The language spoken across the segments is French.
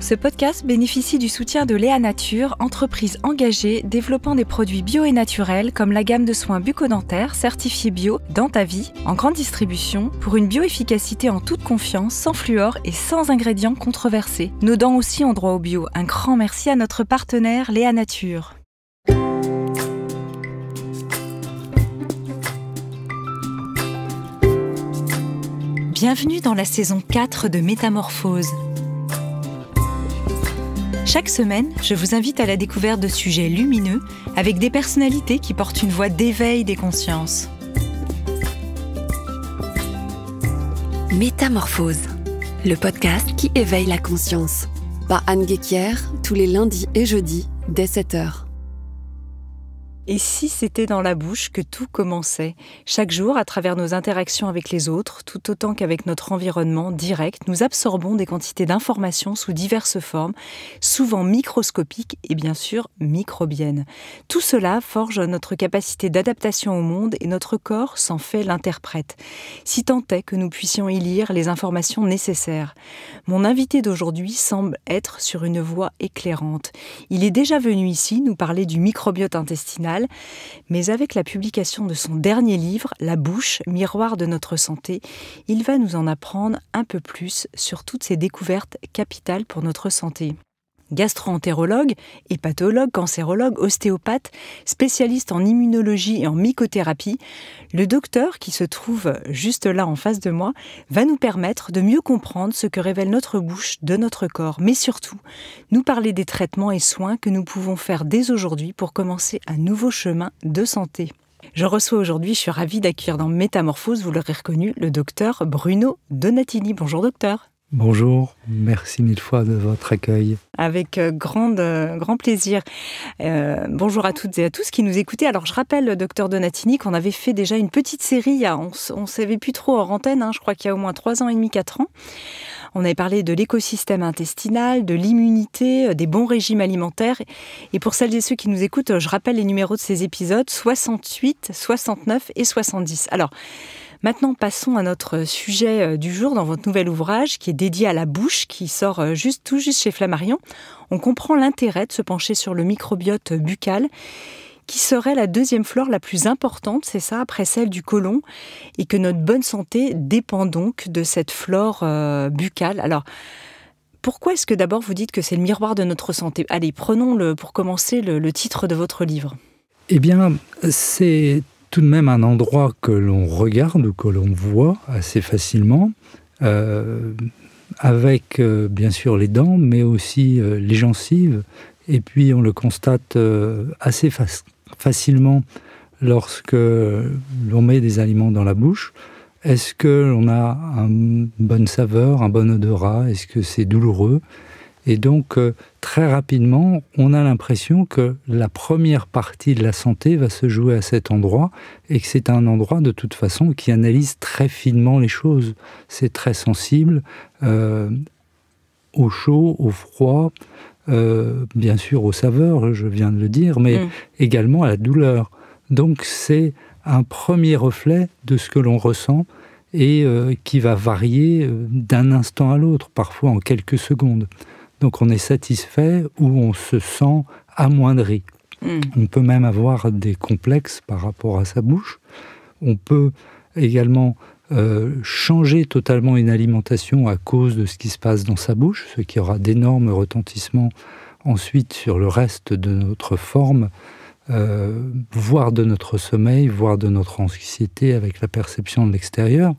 Ce podcast bénéficie du soutien de Léa Nature, entreprise engagée développant des produits bio et naturels comme la gamme de soins bucco-dentaires certifiés bio dans ta vie, en grande distribution, pour une bioefficacité en toute confiance, sans fluor et sans ingrédients controversés. Nos dents aussi ont droit au bio. Un grand merci à notre partenaire Léa Nature. Bienvenue dans la saison 4 de Métamorphose. Chaque semaine, je vous invite à la découverte de sujets lumineux avec des personnalités qui portent une voix d'éveil des consciences. Métamorphose, le podcast qui éveille la conscience. Par Anne Guéquière, tous les lundis et jeudis, dès 7h. Et si c'était dans la bouche que tout commençait? Chaque jour, à travers nos interactions avec les autres, tout autant qu'avec notre environnement direct, nous absorbons des quantités d'informations sous diverses formes, souvent microscopiques et bien sûr microbiennes. Tout cela forge notre capacité d'adaptation au monde et notre corps s'en fait l'interprète, si tant est que nous puissions y lire les informations nécessaires. Mon invité d'aujourd'hui semble être sur une voie éclairante. Il est déjà venu ici nous parler du microbiote intestinal, mais avec la publication de son dernier livre, La bouche, miroir de notre santé, il va nous en apprendre un peu plus sur toutes ces découvertes capitales pour notre santé. Gastro-entérologue, hépatologue, cancérologue, ostéopathe, spécialiste en immunologie et en mycothérapie, le docteur, qui se trouve juste là en face de moi, va nous permettre de mieux comprendre ce que révèle notre bouche de notre corps, mais surtout nous parler des traitements et soins que nous pouvons faire dès aujourd'hui pour commencer un nouveau chemin de santé. Je reçois aujourd'hui, je suis ravie d'accueillir dans Métamorphose, vous l'aurez reconnu, le docteur Bruno Donatini. Bonjour docteur. Bonjour, merci mille fois de votre accueil. Avec grand plaisir. Bonjour à toutes et à tous qui nous écoutez. Alors je rappelle, docteur Donatini, qu'on avait fait déjà une petite série, on ne savait plus trop hors antenne, je crois qu'il y a au moins 3 ans et demi, 4 ans. On avait parlé de l'écosystème intestinal, de l'immunité, des bons régimes alimentaires. Et pour celles et ceux qui nous écoutent, je rappelle les numéros de ces épisodes, 68, 69 et 70. Alors, maintenant, passons à notre sujet du jour dans votre nouvel ouvrage qui est dédié à la bouche, qui sort tout juste chez Flammarion. On comprend l'intérêt de se pencher sur le microbiote buccal, qui serait la deuxième flore la plus importante, c'est ça, après celle du côlon, et que notre bonne santé dépend donc de cette flore buccale. Alors, pourquoi est-ce que d'abord vous dites que c'est le miroir de notre santé? Allez, prenons pour commencer le titre de votre livre. Eh bien, c'est tout de même un endroit que l'on regarde ou que l'on voit assez facilement, avec bien sûr les dents, mais aussi les gencives. Et puis on le constate assez facilement lorsque l'on met des aliments dans la bouche. Est-ce que l'on a une bonne saveur, un bon odorat? Est-ce que c'est douloureux? Et donc, très rapidement, on a l'impression que la première partie de la santé va se jouer à cet endroit et que c'est un endroit, de toute façon, qui analyse très finement les choses. C'est très sensible au chaud, au froid, bien sûr aux saveurs, je viens de le dire, mais également à la douleur. Donc, c'est un premier reflet de ce que l'on ressent et qui va varier d'un instant à l'autre, parfois en quelques secondes. Donc on est satisfait ou on se sent amoindri. On peut même avoir des complexes par rapport à sa bouche. On peut également changer totalement une alimentation à cause de ce qui se passe dans sa bouche, ce qui aura d'énormes retentissements ensuite sur le reste de notre forme, voire de notre sommeil, voire de notre anxiété avec la perception de l'extérieur.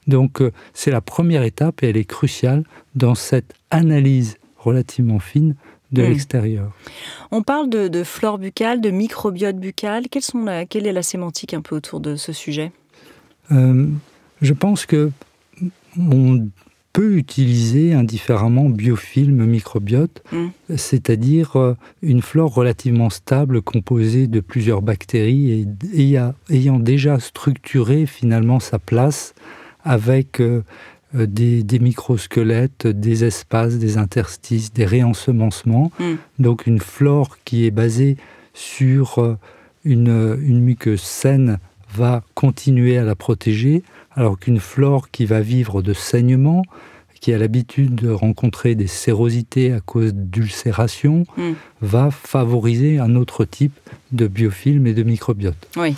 Donc c'est la première étape et elle est cruciale dans cette analyse relativement fine de l'extérieur. On parle de flore buccale, de microbiote buccal. Quelle est la sémantique un peu autour de ce sujet? Je pense que on peut utiliser indifféremment biofilm, microbiote, c'est-à-dire une flore relativement stable composée de plusieurs bactéries et ayant déjà structuré finalement sa place avec des microsquelettes, des espaces, des interstices, des réensemencements. Donc une flore qui est basée sur une muqueuse saine va continuer à la protéger, alors qu'une flore qui va vivre de saignements, qui a l'habitude de rencontrer des sérosités à cause d'ulcération, va favoriser un autre type de biofilm et de microbiote. Oui.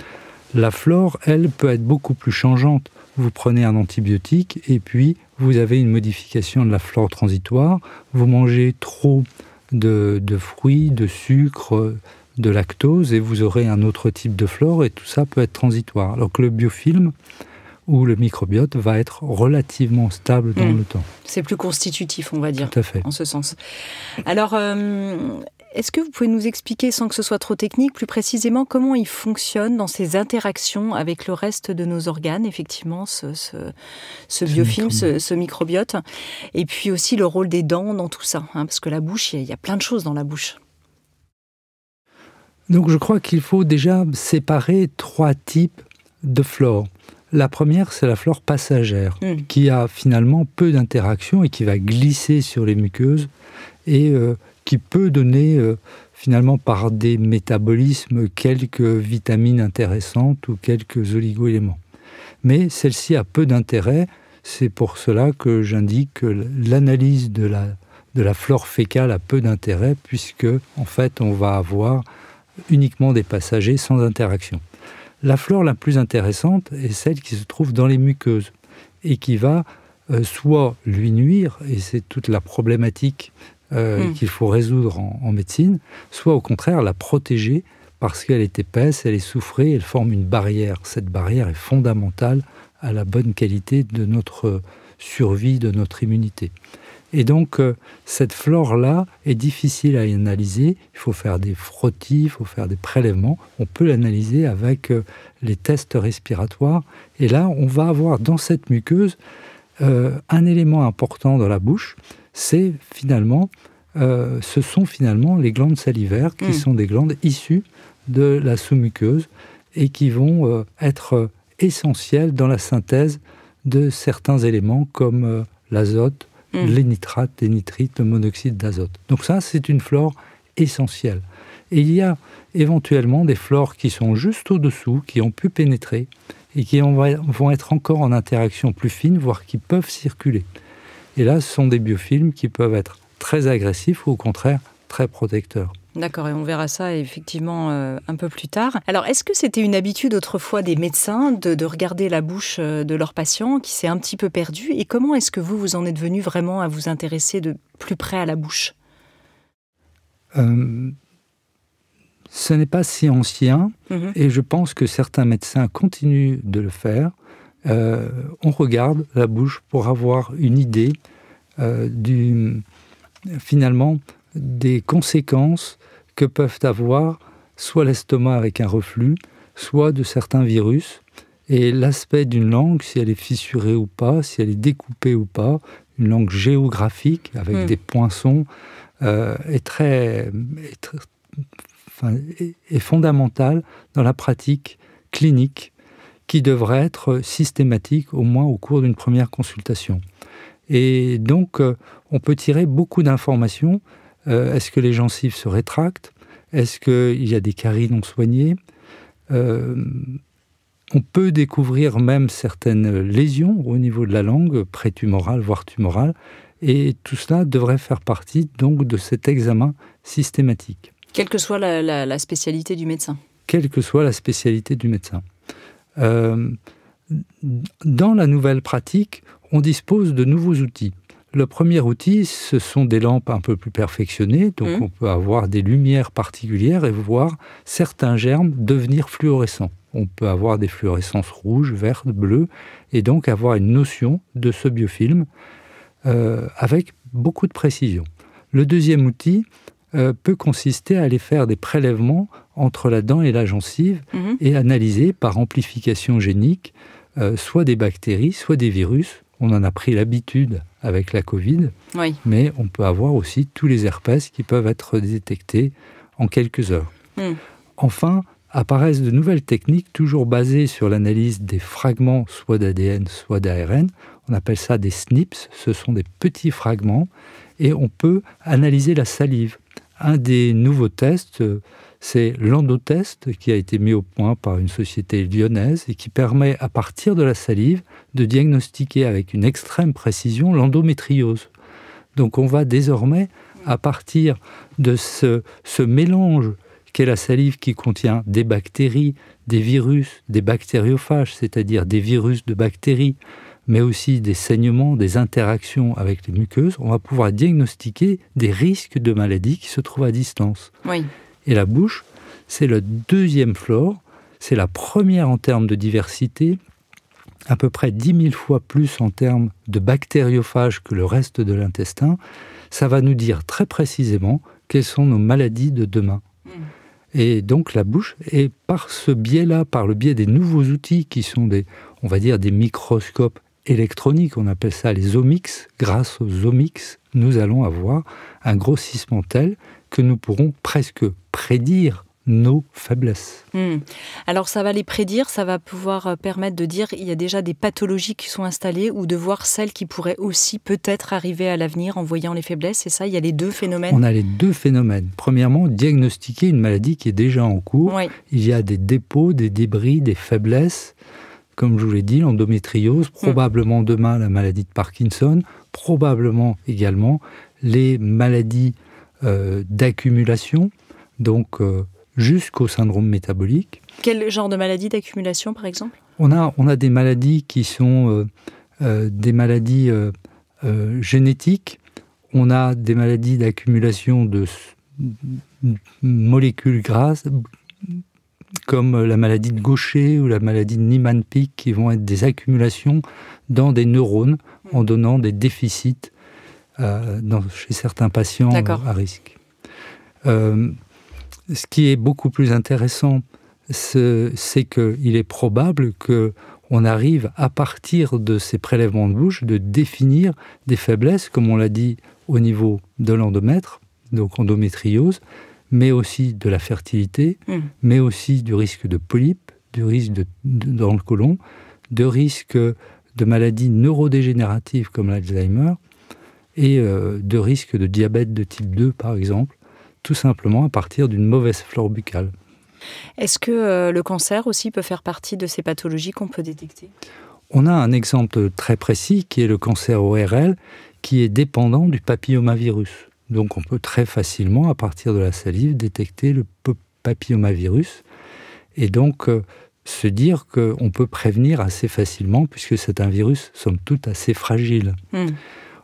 La flore, elle, peut être beaucoup plus changeante. Vous prenez un antibiotique et puis vous avez une modification de la flore transitoire. Vous mangez trop de fruits, de sucre, de lactose et vous aurez un autre type de flore et tout ça peut être transitoire. Alors que le biofilm ou le microbiote va être relativement stable dans le temps. C'est plus constitutif, on va dire. Tout à fait. En ce sens. Alors, est-ce que vous pouvez nous expliquer, sans que ce soit trop technique, plus précisément comment il fonctionne dans ses interactions avec le reste de nos organes, effectivement, ce biofilm, ce microbiote, et puis aussi le rôle des dents dans tout ça, hein, parce que la bouche, il y a plein de choses dans la bouche. Donc je crois qu'il faut déjà séparer 3 types de flore. La première, c'est la flore passagère, qui a finalement peu d'interactions et qui va glisser sur les muqueuses et qui peut donner finalement par des métabolismes quelques vitamines intéressantes ou quelques oligo-éléments. Mais celle-ci a peu d'intérêt, c'est pour cela que j'indique que l'analyse de la flore fécale a peu d'intérêt puisque en fait on va avoir uniquement des passagers sans interaction. La flore la plus intéressante est celle qui se trouve dans les muqueuses et qui va soit lui nuire, et c'est toute la problématique qu'il faut résoudre en médecine, soit au contraire la protéger parce qu'elle est épaisse, elle est soufrée, elle forme une barrière. Cette barrière est fondamentale à la bonne qualité de notre survie, de notre immunité. Et donc, cette flore-là est difficile à analyser. Il faut faire des frottis, il faut faire des prélèvements. On peut l'analyser avec les tests respiratoires. Et là, on va avoir dans cette muqueuse un élément important dans la bouche. Ce sont finalement les glandes salivaires qui sont des glandes issues de la sous-muqueuse et qui vont être essentielles dans la synthèse de certains éléments comme l'azote, les nitrates, les nitrites, le monoxyde d'azote. Donc ça, c'est une flore essentielle. Et il y a éventuellement des flores qui sont juste au-dessous, qui ont pu pénétrer et qui vont être encore en interaction plus fine, voire qui peuvent circuler. Et là, ce sont des biofilms qui peuvent être très agressifs ou au contraire très protecteurs. D'accord, et on verra ça effectivement un peu plus tard. Alors, est-ce que c'était une habitude autrefois des médecins de regarder la bouche de leurs patients qui s'est un petit peu perdue? Et comment est-ce que vous en êtes venu vraiment à vous intéresser de plus près à la bouche? Ce n'est pas si ancien, et je pense que certains médecins continuent de le faire. On regarde la bouche pour avoir une idée finalement des conséquences que peuvent avoir soit l'estomac avec un reflux, soit de certains virus. Et l'aspect d'une langue, si elle est fissurée ou pas, si elle est découpée ou pas, une langue géographique avec des poinçons, est fondamentale dans la pratique clinique qui devrait être systématique au moins au cours d'une première consultation. Et donc, on peut tirer beaucoup d'informations. Est-ce que les gencives se rétractent? Est-ce qu'il y a des caries non soignées? On peut découvrir même certaines lésions au niveau de la langue, prétumorale, voire tumorale. Et tout cela devrait faire partie donc de cet examen systématique. Quelle que soit la spécialité du médecin. Quelle que soit la spécialité du médecin. Dans la nouvelle pratique, on dispose de nouveaux outils. Le premier outil, ce sont des lampes un peu plus perfectionnées, donc on peut avoir des lumières particulières et voir certains germes devenir fluorescents. On peut avoir des fluorescences rouges, vertes, bleues, et donc avoir une notion de ce biofilm avec beaucoup de précision. Le deuxième outil peut consister à aller faire des prélèvements entre la dent et la gencive et analyser par amplification génique soit des bactéries, soit des virus. On en a pris l'habitude avec la Covid, mais on peut avoir aussi tous les herpès qui peuvent être détectés en quelques heures. Enfin, apparaissent de nouvelles techniques, toujours basées sur l'analyse des fragments, soit d'ADN, soit d'ARN. On appelle ça des SNPs, ce sont des petits fragments, et on peut analyser la salive, un des nouveaux tests, c'est l'endotest qui a été mis au point par une société lyonnaise et qui permet, à partir de la salive, de diagnostiquer avec une extrême précision l'endométriose. Donc on va désormais, à partir de ce mélange qu'est la salive qui contient des bactéries, des virus, des bactériophages, c'est-à-dire des virus de bactéries, mais aussi des saignements, des interactions avec les muqueuses, on va pouvoir diagnostiquer des risques de maladies qui se trouvent à distance. Oui. Et la bouche, c'est le deuxième flore, c'est la première en termes de diversité, à peu près 10 000 fois plus en termes de bactériophages que le reste de l'intestin. Ça va nous dire très précisément quelles sont nos maladies de demain. Et donc la bouche, et par ce biais-là, par le biais des nouveaux outils qui sont on va dire des microscopes électroniques, on appelle ça les omics, grâce aux omics, nous allons avoir un grossissement tel que nous pourrons presque prédire nos faiblesses. Alors ça va les prédire, ça va pouvoir permettre de dire il y a déjà des pathologies qui sont installées ou de voir celles qui pourraient aussi peut-être arriver à l'avenir en voyant les faiblesses, c'est ça? Il y a les deux phénomènes? On a les deux phénomènes. Premièrement, diagnostiquer une maladie qui est déjà en cours. Oui. Il y a des dépôts, des débris, des faiblesses. Comme je vous l'ai dit, l'endométriose, probablement demain la maladie de Parkinson, probablement également les maladies d'accumulation, donc jusqu'au syndrome métabolique. Quel genre de maladie d'accumulation, par exemple? On a des maladies qui sont des maladies génétiques. On a des maladies d'accumulation de molécules grasses, comme la maladie de Gaucher ou la maladie de Niemann-Pick, qui vont être des accumulations dans des neurones en donnant des déficits chez certains patients à risque. Ce qui est beaucoup plus intéressant, c'est qu'il est probable qu'on arrive, à partir de ces prélèvements de bouche, de définir des faiblesses, comme on l'a dit, au niveau de l'endomètre, donc endométriose, mais aussi de la fertilité, mais aussi du risque de polypes, du risque dans le côlon, de risque de maladies neurodégénératives comme l'Alzheimer, et de risque de diabète de type 2, par exemple, tout simplement à partir d'une mauvaise flore buccale. Est-ce que le cancer aussi peut faire partie de ces pathologies qu'on peut détecter? On a un exemple très précis qui est le cancer ORL, qui est dépendant du papillomavirus. Donc on peut très facilement, à partir de la salive, détecter le papillomavirus et donc se dire qu'on peut prévenir assez facilement puisque c'est un virus, somme toute, assez fragile.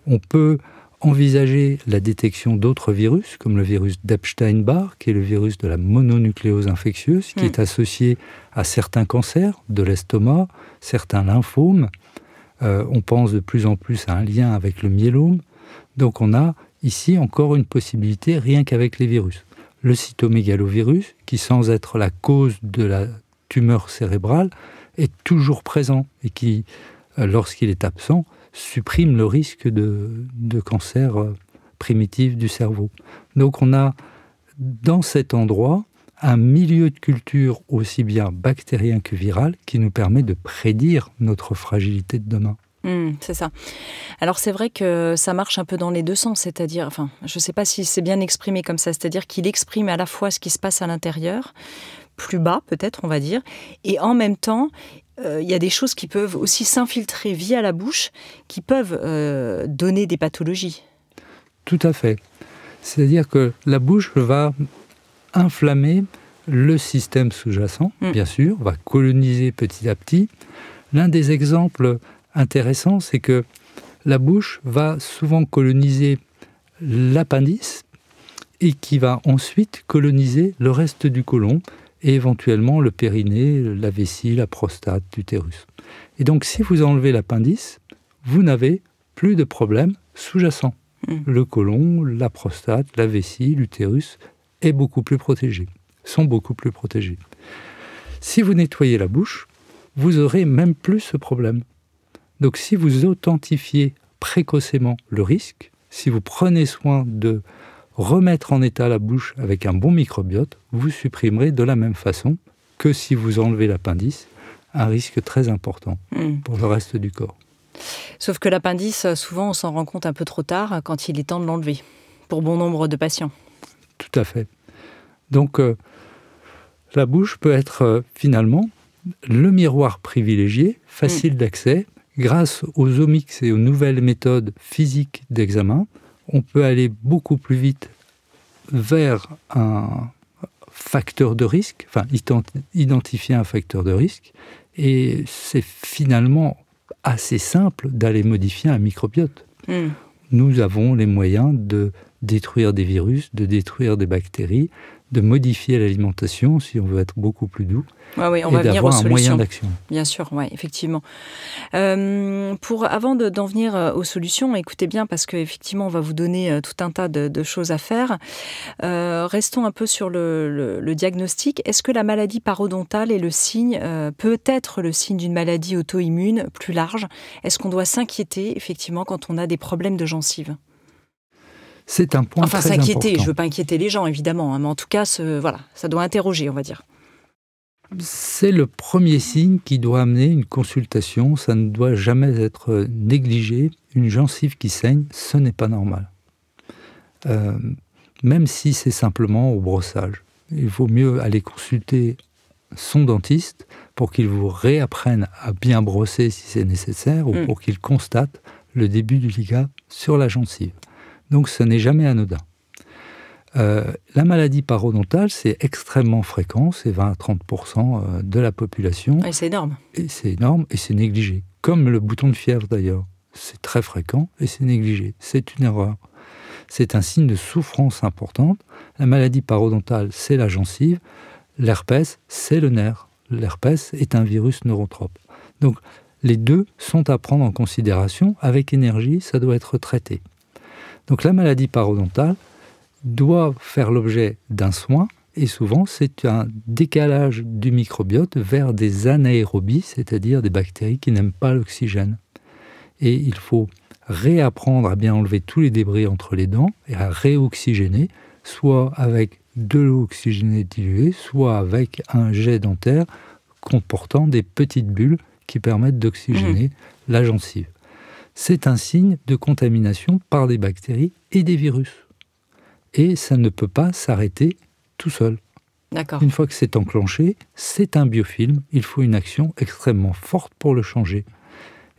On peut envisager la détection d'autres virus, comme le virus d'Epstein-Barr, qui est le virus de la mononucléose infectieuse, qui est associé à certains cancers de l'estomac, certains lymphomes. On pense de plus en plus à un lien avec le myélome. Donc on a ici encore une possibilité, rien qu'avec les virus. Le cytomégalovirus, qui sans être la cause de la tumeur cérébrale, est toujours présent et qui, lorsqu'il est absent, supprime le risque de cancer primitif du cerveau. Donc on a dans cet endroit un milieu de culture aussi bien bactérien que viral qui nous permet de prédire notre fragilité de demain. C'est ça. Alors c'est vrai que ça marche un peu dans les deux sens, c'est-à-dire, enfin, je ne sais pas si c'est bien exprimé comme ça, c'est-à-dire qu'il exprime à la fois ce qui se passe à l'intérieur, plus bas peut-être on va dire, et en même temps, il y a des choses qui peuvent aussi s'infiltrer via la bouche, qui peuvent donner des pathologies. Tout à fait. C'est-à-dire que la bouche va inflammer le système sous-jacent, bien sûr, va coloniser petit à petit. L'un des exemples intéressants, c'est que la bouche va souvent coloniser l'appendice et qui va ensuite coloniser le reste du côlon et éventuellement le périnée, la vessie, la prostate, l'utérus. Et donc, si vous enlevez l'appendice, vous n'avez plus de problème sous-jacent. Le côlon, la prostate, la vessie, l'utérus sont beaucoup plus protégés. Si vous nettoyez la bouche, vous aurez même plus ce problème. Donc, si vous authentifiez précocement le risque, si vous prenez soin de remettre en état la bouche avec un bon microbiote, vous supprimerez de la même façon que si vous enlevez l'appendice, un risque très important pour le reste du corps. Sauf que l'appendice, souvent, on s'en rend compte un peu trop tard quand il est temps de l'enlever, pour bon nombre de patients. Tout Tout à fait. Donc, la bouche peut être finalement le miroir privilégié, facile d'accès. Grâce aux omics et aux nouvelles méthodes physiques d'examen, on peut aller beaucoup plus vite vers un facteur de risque, enfin identifier un facteur de risque, et c'est finalement assez simple d'aller modifier un microbiote. Nous avons les moyens de détruire des virus, de détruire des bactéries, de modifier l'alimentation si on veut être beaucoup plus doux, ouais, on et va venir aux d'avoir un solutions. moyen d'action. Bien sûr, oui, effectivement. Avant d'en venir aux solutions, écoutez bien, parce qu'effectivement, on va vous donner tout un tas de choses à faire. Restons un peu sur le diagnostic. Est-ce que la maladie parodontale est le signe, peut être le signe d'une maladie auto-immune plus large? Est-ce qu'on doit s'inquiéter, effectivement, quand on a des problèmes de gencives? C'est un point très s'inquiéter, important. je ne veux pas inquiéter les gens, évidemment, hein, mais en tout cas, ça doit interroger, on va dire. C'est le premier signe qui doit amener une consultation. Ça ne doit jamais être négligé. Une gencive qui saigne, ce n'est pas normal. Même si c'est simplement au brossage. Il vaut mieux aller consulter son dentiste pour qu'il vous réapprenne à bien brosser si c'est nécessaire, ou pour qu'il constate le début du liga sur la gencive. Donc ce n'est jamais anodin. La maladie parodontale, c'est extrêmement fréquent, c'est 20 à 30% de la population. Et c'est énorme. Et c'est énorme et c'est négligé. Comme le bouton de fièvre d'ailleurs. C'est très fréquent et c'est négligé. C'est une erreur. C'est un signe de souffrance importante. La maladie parodontale, c'est la gencive. L'herpès, c'est le nerf. L'herpès est un virus neurotrope. Donc les deux sont à prendre en considération. Avec énergie, ça doit être traité. Donc la maladie parodontale doit faire l'objet d'un soin, et souvent c'est un décalage du microbiote vers des anaérobies, c'est-à-dire des bactéries qui n'aiment pas l'oxygène. Et il faut réapprendre à bien enlever tous les débris entre les dents et à réoxygéner, soit avec de l'eau oxygénée diluée, soit avec un jet dentaire comportant des petites bulles qui permettent d'oxygéner la gencive. C'est un signe de contamination par des bactéries et des virus. Et ça ne peut pas s'arrêter tout seul. D'accord. Une fois que c'est enclenché, c'est un biofilm. Il faut une action extrêmement forte pour le changer.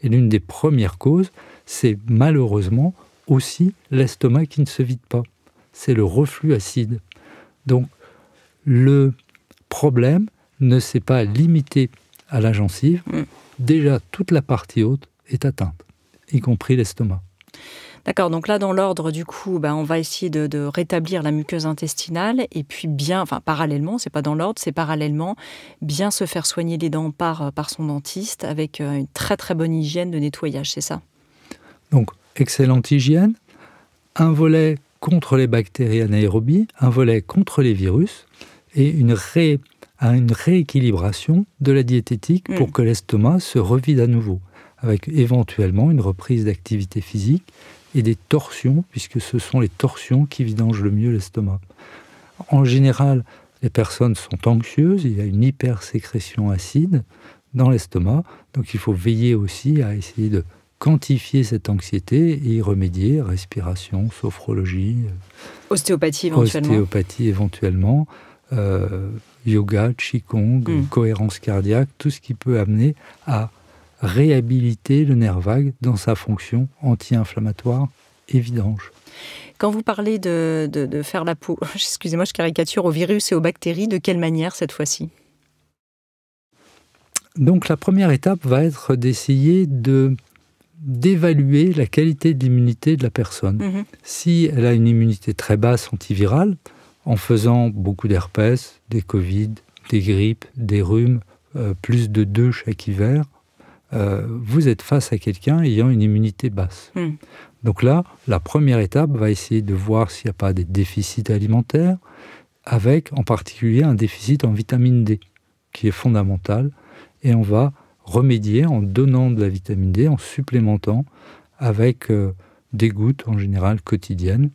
Et l'une des premières causes, c'est malheureusement aussi l'estomac qui ne se vide pas. C'est le reflux acide. Donc, le problème ne s'est pas limité à la gencive. Déjà, toute la partie haute est atteinte, y compris l'estomac. D'accord, donc là, dans l'ordre, du coup, on va essayer de rétablir la muqueuse intestinale et puis parallèlement, c'est pas dans l'ordre, c'est parallèlement, bien se faire soigner les dents par son dentiste avec une très très bonne hygiène de nettoyage, c'est ça? Donc, excellente hygiène, un volet contre les bactéries anaérobies, un volet contre les virus et une rééquilibration de la diététique pour que l'estomac se revide à nouveau, avec éventuellement une reprise d'activité physique et des torsions, puisque ce sont les torsions qui vidangent le mieux l'estomac. En général, les personnes sont anxieuses, il y a une hypersécrétion acide dans l'estomac, donc il faut veiller aussi à essayer de quantifier cette anxiété et y remédier, respiration, sophrologie, ostéopathie éventuellement, yoga, qigong, cohérence cardiaque, tout ce qui peut amener à réhabiliter le nerf vague dans sa fonction anti-inflammatoire et vidange. Quand vous parlez de faire la peau, excusez-moi, je caricature, aux virus et aux bactéries, de quelle manière cette fois-ci? Donc la première étape va être d'essayer d'évaluer la qualité de l'immunité de la personne. Si elle a une immunité très basse antivirale, en faisant beaucoup d'herpès, des Covid, des grippes, des rhumes, plus de 2 chaque hiver, vous êtes face à quelqu'un ayant une immunité basse. Donc là, la première étape va essayer de voir s'il n'y a pas des déficits alimentaires, avec en particulier un déficit en vitamine D, qui est fondamental, et on va remédier en donnant de la vitamine D, en supplémentant avec des gouttes en général quotidiennes.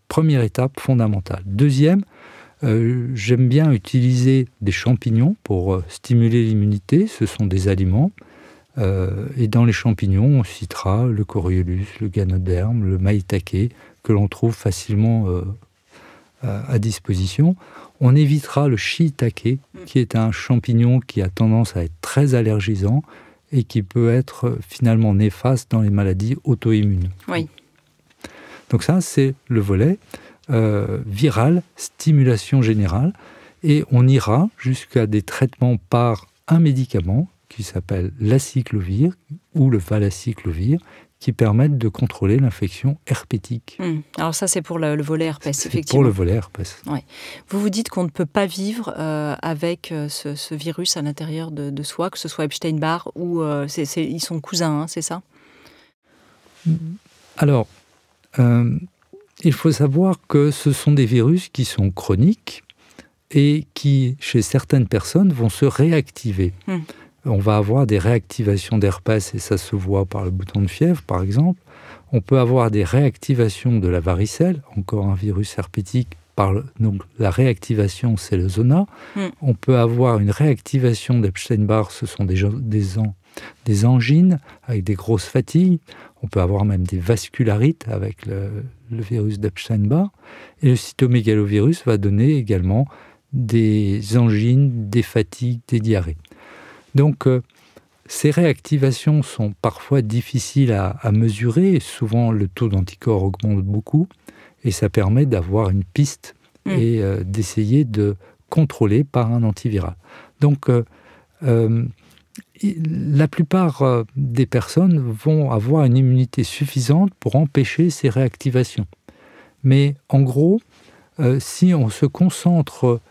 Première étape fondamentale. Deuxième, j'aime bien utiliser des champignons pour stimuler l'immunité. Ce sont des aliments. Et dans les champignons, on citera le coriolus, le ganoderme, le maïtake, que l'on trouve facilement à disposition. On évitera le shiitake, qui est un champignon qui a tendance à être très allergisant et qui peut être finalement néfaste dans les maladies auto-immunes. Oui. Donc ça, c'est le volet viral, stimulation générale, et on ira jusqu'à des traitements par un médicament qui s'appelle l'aciclovir ou le valacyclovir, qui permettent de contrôler l'infection herpétique. Alors ça, c'est pour le volet herpès, effectivement. C'est pour le volet herpès. Ouais. Vous dites qu'on ne peut pas vivre avec ce virus à l'intérieur de soi, que ce soit Epstein-Barr ou... ils sont cousins, hein, c'est ça? Alors, il faut savoir que ce sont des virus qui sont chroniques et qui, chez certaines personnes, vont se réactiver. On va avoir des réactivations d'herpès, et ça se voit par le bouton de fièvre, par exemple. On peut avoir des réactivations de la varicelle, encore un virus herpétique, donc la réactivation, c'est le zona. On peut avoir une réactivation d'Epstein-Barr, ce sont des angines avec des grosses fatigues. On peut avoir même des vascularites avec le virus d'Epstein-Barr. Et le cytomégalovirus va donner également des angines, des fatigues, des diarrhées. Donc, ces réactivations sont parfois difficiles à mesurer. Et souvent, le taux d'anticorps augmente beaucoup. Et ça permet d'avoir une piste et d'essayer de contrôler par un antiviral. Donc, la plupart des personnes vont avoir une immunité suffisante pour empêcher ces réactivations. Mais en gros, si on se concentre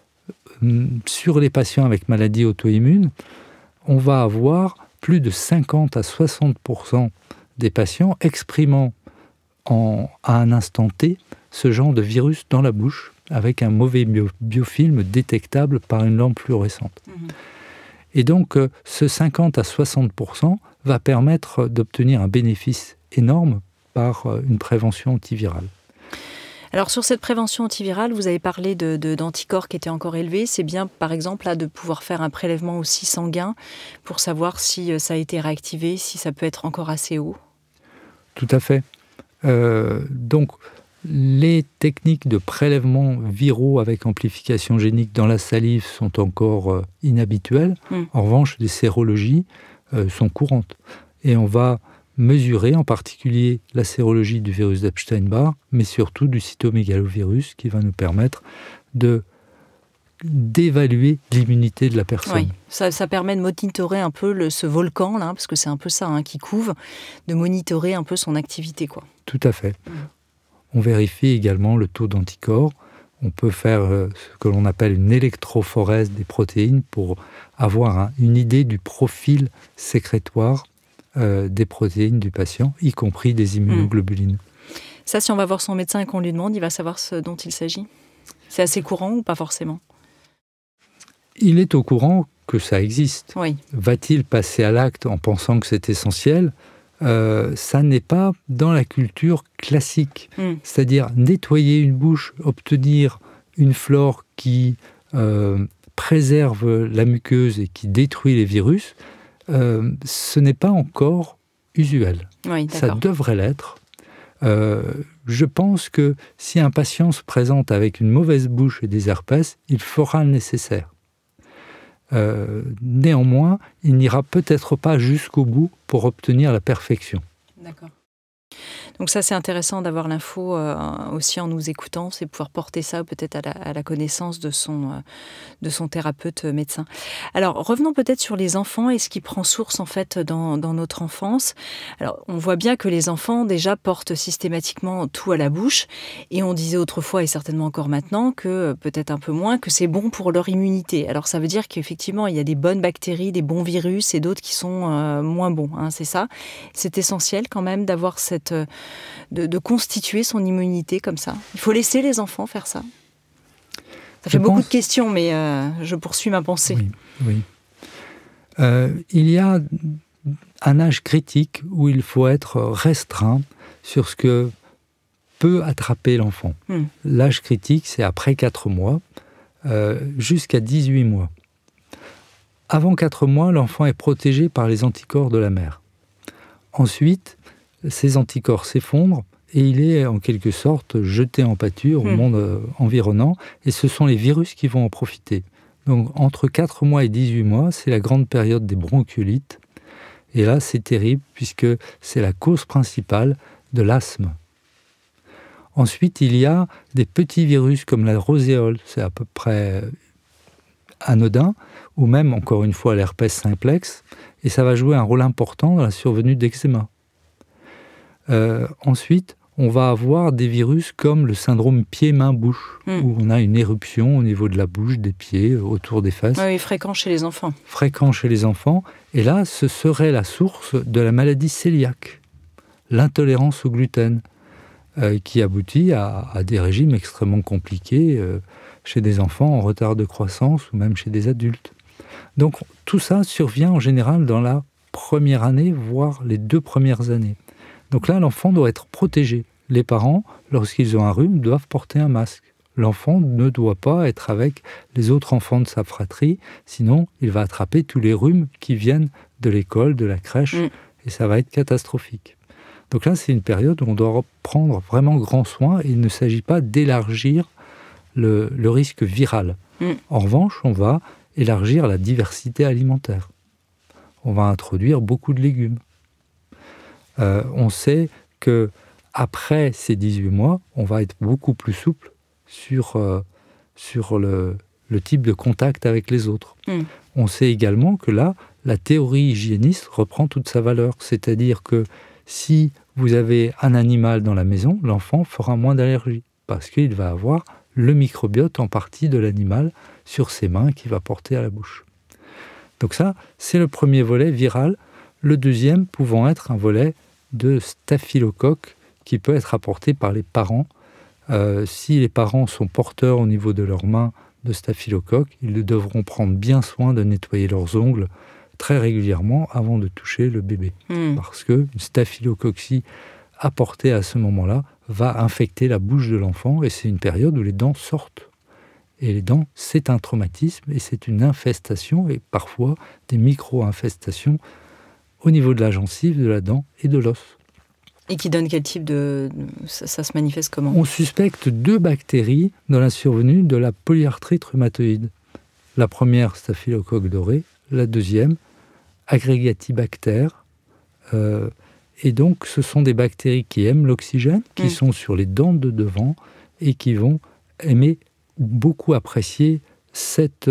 sur les patients avec maladies auto-immunes, on va avoir plus de 50 à 60% des patients exprimant à un instant T ce genre de virus dans la bouche avec un mauvais biofilm détectable par une lampe fluorescente. Et donc, ce 50 à 60% va permettre d'obtenir un bénéfice énorme par une prévention antivirale. Alors sur cette prévention antivirale, vous avez parlé d'anticorps qui étaient encore élevés. C'est bien, par exemple, là, de pouvoir faire un prélèvement aussi sanguin pour savoir si ça a été réactivé, si ça peut être encore assez haut? Tout à fait. Donc, les techniques de prélèvement viraux avec amplification génique dans la salive sont encore inhabituelles. En revanche, les sérologies sont courantes. Et on va mesurer en particulier la sérologie du virus d'Epstein-Barr, mais surtout du cytomégalovirus, qui va nous permettre d'évaluer l'immunité de la personne. Oui, ça permet de monitorer un peu ce volcan, là, parce que c'est un peu ça qui couve, de monitorer un peu son activité, quoi. Tout à fait. On vérifie également le taux d'anticorps. On peut faire ce que l'on appelle une électrophorèse des protéines pour avoir une idée du profil sécrétoire des protéines du patient, y compris des immunoglobulines. Ça, si on va voir son médecin et qu'on lui demande, il va savoir ce dont il s'agit? C'est assez courant ou pas forcément? Il est au courant que ça existe. Oui. Va-t-il passer à l'acte en pensant que c'est essentiel? Ça n'est pas dans la culture classique. C'est-à-dire nettoyer une bouche, obtenir une flore qui préserve la muqueuse et qui détruit les virus, ce n'est pas encore usuel. Oui, ça devrait l'être. Je pense que si un patient se présente avec une mauvaise bouche et des herpès, il fera le nécessaire. Néanmoins, il n'ira peut-être pas jusqu'au bout pour obtenir la perfection. D'accord. Donc ça, c'est intéressant d'avoir l'info aussi en nous écoutant, c'est pouvoir porter ça peut-être à la connaissance de son thérapeute médecin. Alors, revenons peut-être sur les enfants et ce qui prend source en fait dans notre enfance. Alors, on voit bien que les enfants déjà portent systématiquement tout à la bouche et on disait autrefois et certainement encore maintenant que peut-être un peu moins que c'est bon pour leur immunité. Alors, ça veut dire qu'effectivement, il y a des bonnes bactéries, des bons virus et d'autres qui sont moins bons, hein, c'est ça. C'est essentiel quand même d'avoir de constituer son immunité comme ça. Il faut laisser les enfants faire ça. Ça fait beaucoup de questions, mais je poursuis ma pensée. Oui. Il y a un âge critique où il faut être restreint sur ce que peut attraper l'enfant. L'âge critique, c'est après 4 mois, jusqu'à 18 mois. Avant 4 mois, l'enfant est protégé par les anticorps de la mère. Ensuite, ces anticorps s'effondrent et il est en quelque sorte jeté en pâture au monde environnant, et ce sont les virus qui vont en profiter. Donc entre 4 mois et 18 mois, c'est la grande période des bronchiolites, et là c'est terrible puisque c'est la cause principale de l'asthme. Ensuite, il y a des petits virus comme la roséole, c'est à peu près anodin, ou même, encore une fois, l'herpès simplex, et ça va jouer un rôle important dans la survenue d'eczéma. Ensuite, on va avoir des virus comme le syndrome pied-main-bouche, où on a une éruption au niveau de la bouche, des pieds, autour des fesses. Oui, fréquent chez les enfants. Fréquent chez les enfants, et là, ce serait la source de la maladie cœliaque, l'intolérance au gluten, qui aboutit à des régimes extrêmement compliqués chez des enfants en retard de croissance ou même chez des adultes. Donc tout ça survient en général dans la première année, voire les 2 premières années. Donc là, l'enfant doit être protégé. Les parents, lorsqu'ils ont un rhume, doivent porter un masque. L'enfant ne doit pas être avec les autres enfants de sa fratrie, sinon il va attraper tous les rhumes qui viennent de l'école, de la crèche, et ça va être catastrophique. Donc là, c'est une période où on doit prendre vraiment grand soin, et il ne s'agit pas d'élargir le risque viral. En revanche, on va élargir la diversité alimentaire. On va introduire beaucoup de légumes. On sait que après ces 18 mois, on va être beaucoup plus souple sur le type de contact avec les autres. On sait également que là, la théorie hygiéniste reprend toute sa valeur. C'est-à-dire que si vous avez un animal dans la maison, l'enfant fera moins d'allergies, parce qu'il va avoir le microbiote en partie de l'animal sur ses mains qu'il va porter à la bouche. Donc ça, c'est le premier volet viral. Le deuxième pouvant être un volet de staphylocoque qui peut être apporté par les parents. Si les parents sont porteurs au niveau de leurs mains de staphylocoque, ils devront prendre bien soin de nettoyer leurs ongles très régulièrement avant de toucher le bébé. Parce qu'une staphylococcie apportée à ce moment-là va infecter la bouche de l'enfant, et c'est une période où les dents sortent. Et les dents, c'est un traumatisme, et c'est une infestation, et parfois des micro-infestations au niveau de la gencive, de la dent et de l'os. Et qui donne quel type de... Ça se manifeste comment? On suspecte 2 bactéries dans la survenue de la polyarthrite rhumatoïde. La première, staphylocoque doré. La deuxième, Agregatibacter. Et donc, ce sont des bactéries qui aiment l'oxygène, qui sont sur les dents de devant et qui vont aimer beaucoup apprécier cette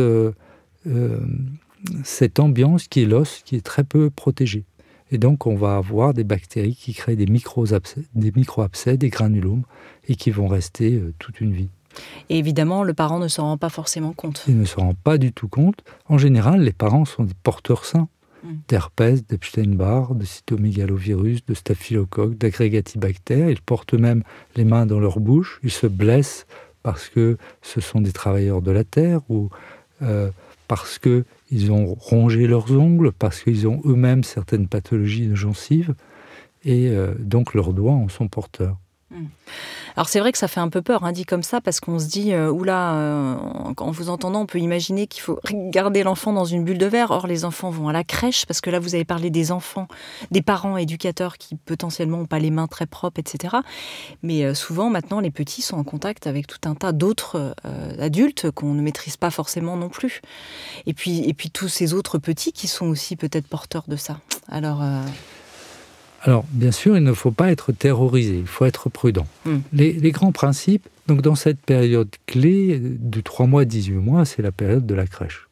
ambiance qui est l'os, qui est très peu protégée. Et donc, on va avoir des bactéries qui créent des micro-abcès, des granulomes, et qui vont rester toute une vie. Et évidemment, le parent ne s'en rend pas forcément compte. Il ne s'en rend pas du tout compte. En général, les parents sont des porteurs sains d'herpès, d'Epstein-Barr, de cytomégalovirus, de staphylocoque, d'agregatibacter. Ils portent eux-mêmes les mains dans leur bouche. Ils se blessent parce que ce sont des travailleurs de la terre ou parce qu'ils ont rongé leurs ongles, parce qu'ils ont eux-mêmes certaines pathologies de gencives. Et donc leurs doigts en sont porteurs. Alors c'est vrai que ça fait un peu peur, dit comme ça, parce qu'on se dit, en vous entendant, on peut imaginer qu'il faut garder l'enfant dans une bulle de verre. Or, les enfants vont à la crèche, parce que là, vous avez parlé des enfants, des parents éducateurs qui potentiellement n'ont pas les mains très propres, etc. Mais souvent, maintenant, les petits sont en contact avec tout un tas d'autres adultes qu'on ne maîtrise pas forcément non plus. Et puis tous ces autres petits qui sont aussi peut-être porteurs de ça. Alors, bien sûr, il ne faut pas être terrorisé, il faut être prudent. Les grands principes, donc dans cette période clé, de 3 mois à 18 mois, c'est la période de la crèche.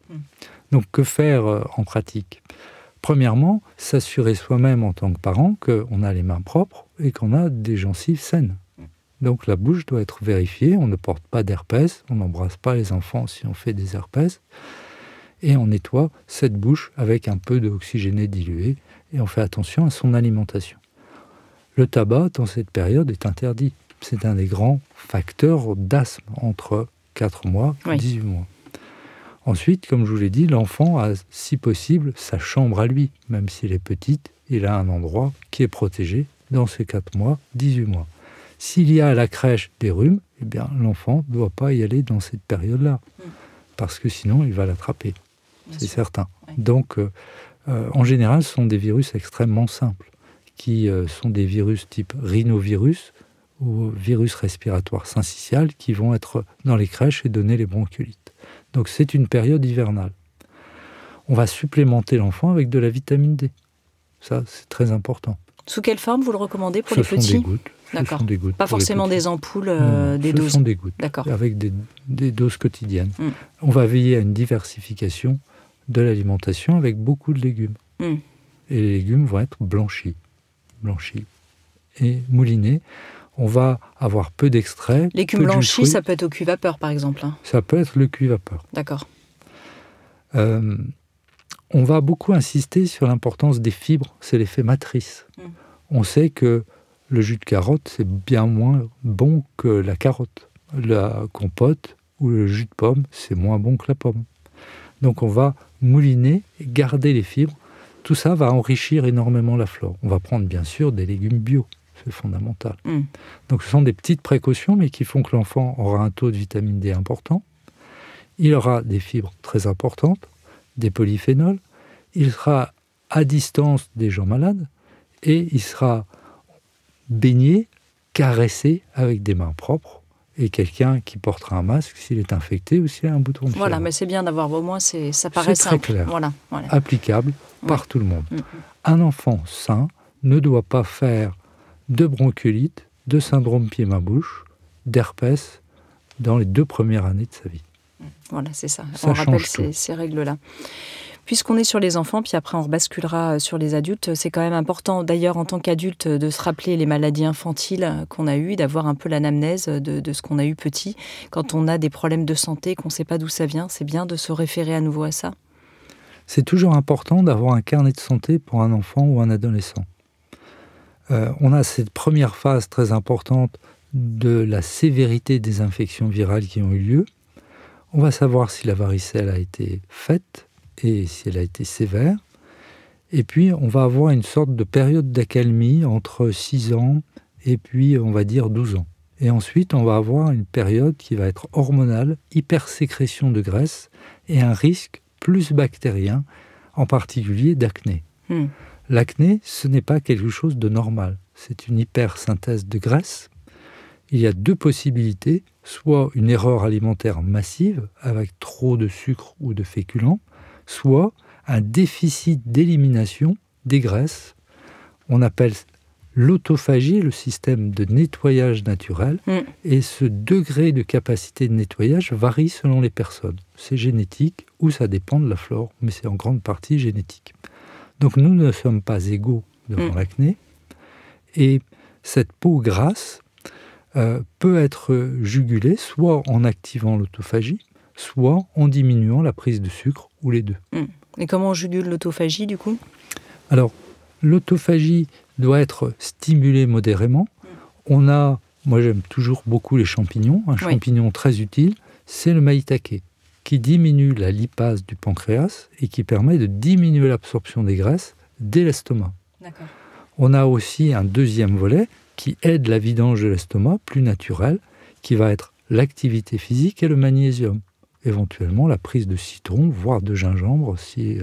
Donc, que faire en pratique? Premièrement, s'assurer soi-même en tant que parent qu'on a les mains propres et qu'on a des gencives saines. Donc, la bouche doit être vérifiée, on ne porte pas d'herpès, on n'embrasse pas les enfants si on fait des herpès, et on nettoie cette bouche avec un peu d'oxygéné dilué, et on fait attention à son alimentation. Le tabac, dans cette période, est interdit. C'est un des grands facteurs d'asthme entre 4 mois et 18 mois. Ensuite, comme je vous l'ai dit, l'enfant a, si possible, sa chambre à lui. Même s'il est petit, il a un endroit qui est protégé dans ces 4 mois, 18 mois. S'il y a à la crèche des rhumes, eh bien, l'enfant ne doit pas y aller dans cette période-là. Parce que sinon, il va l'attraper. C'est certain. Oui. Donc, en général, ce sont des virus extrêmement simples, qui sont des virus type rhinovirus aux virus respiratoires syncytiales qui vont être dans les crèches et donner les bronchiolites. Donc c'est une période hivernale. On va supplémenter l'enfant avec de la vitamine D. Ça, c'est très important. Sous quelle forme vous le recommandez pour les petits ? Ce sont des gouttes. D'accord. Ce sont des gouttes pas forcément des ampoules, des doses. Ce sont des gouttes, d'accord. Avec des doses quotidiennes. On va veiller à une diversification de l'alimentation avec beaucoup de légumes. Et les légumes vont être blanchis et moulinés. On va avoir peu d'extraits. Légumes blanchis, ça peut être au cuit-vapeur, par exemple. Ça peut être le cuit-vapeur. D'accord. On va beaucoup insister sur l'importance des fibres, c'est l'effet matrice. On sait que le jus de carotte, c'est bien moins bon que la carotte. La compote ou le jus de pomme, c'est moins bon que la pomme. Donc on va mouliner et garder les fibres. Tout ça va enrichir énormément la flore. On va prendre bien sûr des légumes bio, c'est fondamental. Donc ce sont des petites précautions, mais qui font que l'enfant aura un taux de vitamine D important. Il aura des fibres très importantes, des polyphénols, il sera à distance des gens malades et il sera baigné, caressé avec des mains propres et quelqu'un qui portera un masque s'il est infecté ou s'il a un bouton de fièvre. Voilà, mais c'est bien d'avoir au moins, ça paraît simple. C'est très clair, voilà. applicable par tout le monde. Un enfant sain ne doit pas faire de bronchiolite, de syndrome pied-main-bouche, d'herpès dans les 2 premières années de sa vie. Voilà, c'est ça. On rappelle ces règles-là. Puisqu'on est sur les enfants, puis après on rebasculera sur les adultes, c'est quand même important, d'ailleurs en tant qu'adulte, de se rappeler les maladies infantiles qu'on a eues, d'avoir un peu l'anamnèse de ce qu'on a eu petit. Quand on a des problèmes de santé, qu'on ne sait pas d'où ça vient, c'est bien de se référer à nouveau à ça. C'est toujours important d'avoir un carnet de santé pour un enfant ou un adolescent. On a cette première phase très importante de la sévérité des infections virales qui ont eu lieu. On va savoir si la varicelle a été faite et si elle a été sévère. Et puis, on va avoir une sorte de période d'accalmie entre 6 ans et puis, on va dire, 12 ans. Et ensuite, on va avoir une période qui va être hormonale, hypersécrétion de graisse et un risque plus bactérien, en particulier d'acné. L'acné, ce n'est pas quelque chose de normal. C'est une hypersynthèse de graisse. Il y a 2 possibilités, soit une erreur alimentaire massive avec trop de sucre ou de féculents, soit un déficit d'élimination des graisses. On appelle l'autophagie, le système de nettoyage naturel, et ce degré de capacité de nettoyage varie selon les personnes. C'est génétique ou ça dépend de la flore, mais c'est en grande partie génétique. Donc nous ne sommes pas égaux devant l'acné, et cette peau grasse peut être jugulée soit en activant l'autophagie, soit en diminuant la prise de sucre, ou les 2. Et comment on jugule l'autophagie, du coup ? Alors, l'autophagie doit être stimulée modérément. Moi j'aime toujours beaucoup les champignons. Un champignon très utile, c'est le maïtake, qui diminue la lipase du pancréas et qui permet de diminuer l'absorption des graisses dès l'estomac. D'accord. On a aussi un deuxième volet qui aide la vidange de l'estomac, plus naturel, qui va être l'activité physique et le magnésium. Éventuellement la prise de citron, voire de gingembre, si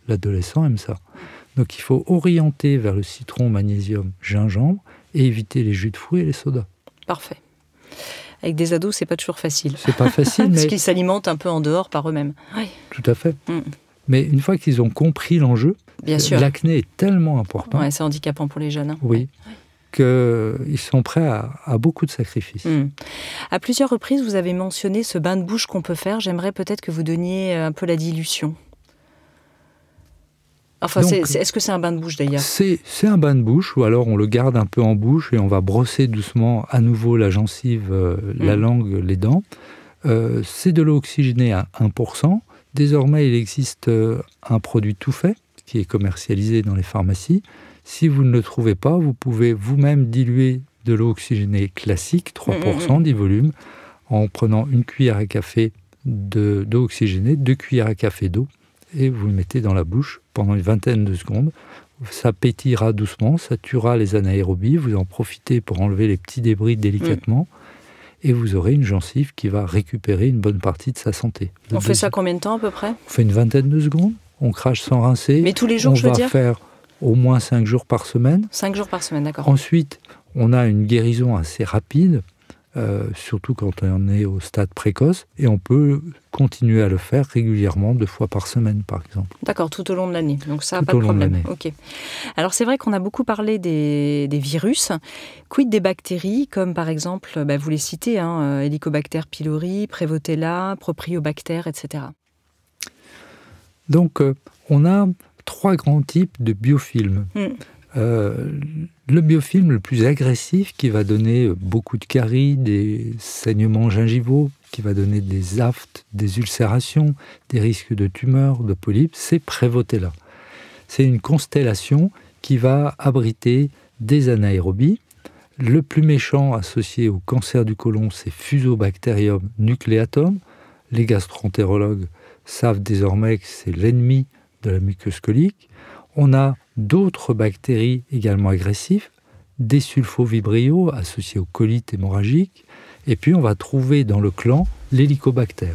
l'adolescent aime ça. Donc il faut orienter vers le citron, magnésium, gingembre, et éviter les jus de fruits et les sodas. Parfait. Avec des ados, c'est pas toujours facile. C'est pas facile, parce qu'ils s'alimentent un peu en dehors par eux-mêmes. Oui. Tout à fait. Mais une fois qu'ils ont compris l'enjeu, l'acné est tellement important. Ouais, c'est handicapant pour les jeunes. Oui. Qu'ils sont prêts à beaucoup de sacrifices. À plusieurs reprises, vous avez mentionné ce bain de bouche qu'on peut faire. J'aimerais peut-être que vous donniez un peu la dilution. Enfin, donc, est-ce que c'est un bain de bouche d'ailleurs ? C'est un bain de bouche, ou alors on le garde un peu en bouche et on va brosser doucement à nouveau la gencive, la langue, les dents. C'est de l'eau oxygénée à 1%. Désormais, il existe un produit tout fait qui est commercialisé dans les pharmacies. Si vous ne le trouvez pas, vous pouvez vous-même diluer de l'eau oxygénée classique, 3%, 10 volumes, en prenant une cuillère à café d'eau oxygénée, 2 cuillères à café d'eau, et vous le mettez dans la bouche pendant une vingtaine de secondes. Ça pétillera doucement, ça tuera les anaérobies, vous en profitez pour enlever les petits débris délicatement, et vous aurez une gencive qui va récupérer une bonne partie de sa santé. On fait ça combien de temps à peu près ? On fait une vingtaine de secondes, on crache sans rincer. Mais tous les jours, je veux dire ? On va faire au moins 5 jours par semaine. 5 jours par semaine, d'accord. Ensuite, on a une guérison assez rapide, surtout quand on est au stade précoce, et on peut continuer à le faire régulièrement, 2 fois par semaine, par exemple. D'accord, tout au long de l'année. Donc ça, tout pas de problème. De ok. Alors c'est vrai qu'on a beaucoup parlé des virus. Quid des bactéries, comme par exemple, vous les citez, Helicobacter pylori, Prevotella, Propionibacter, etc. Donc, on a 3 grands types de biofilms. Le biofilm le plus agressif, qui va donner beaucoup de caries, des saignements gingivaux, qui va donner des aftes, des ulcérations, des risques de tumeurs, de polypes, c'est Prevotella. C'est une constellation qui va abriter des anaérobies. Le plus méchant associé au cancer du côlon, c'est Fusobacterium nucleatum. Les gastro-entérologues savent désormais que c'est l'ennemi de la muqueuse colique. On a d'autres bactéries également agressives, des sulfovibrio associés aux colites hémorragiques, et puis on va trouver dans le clan l'hélicobacter.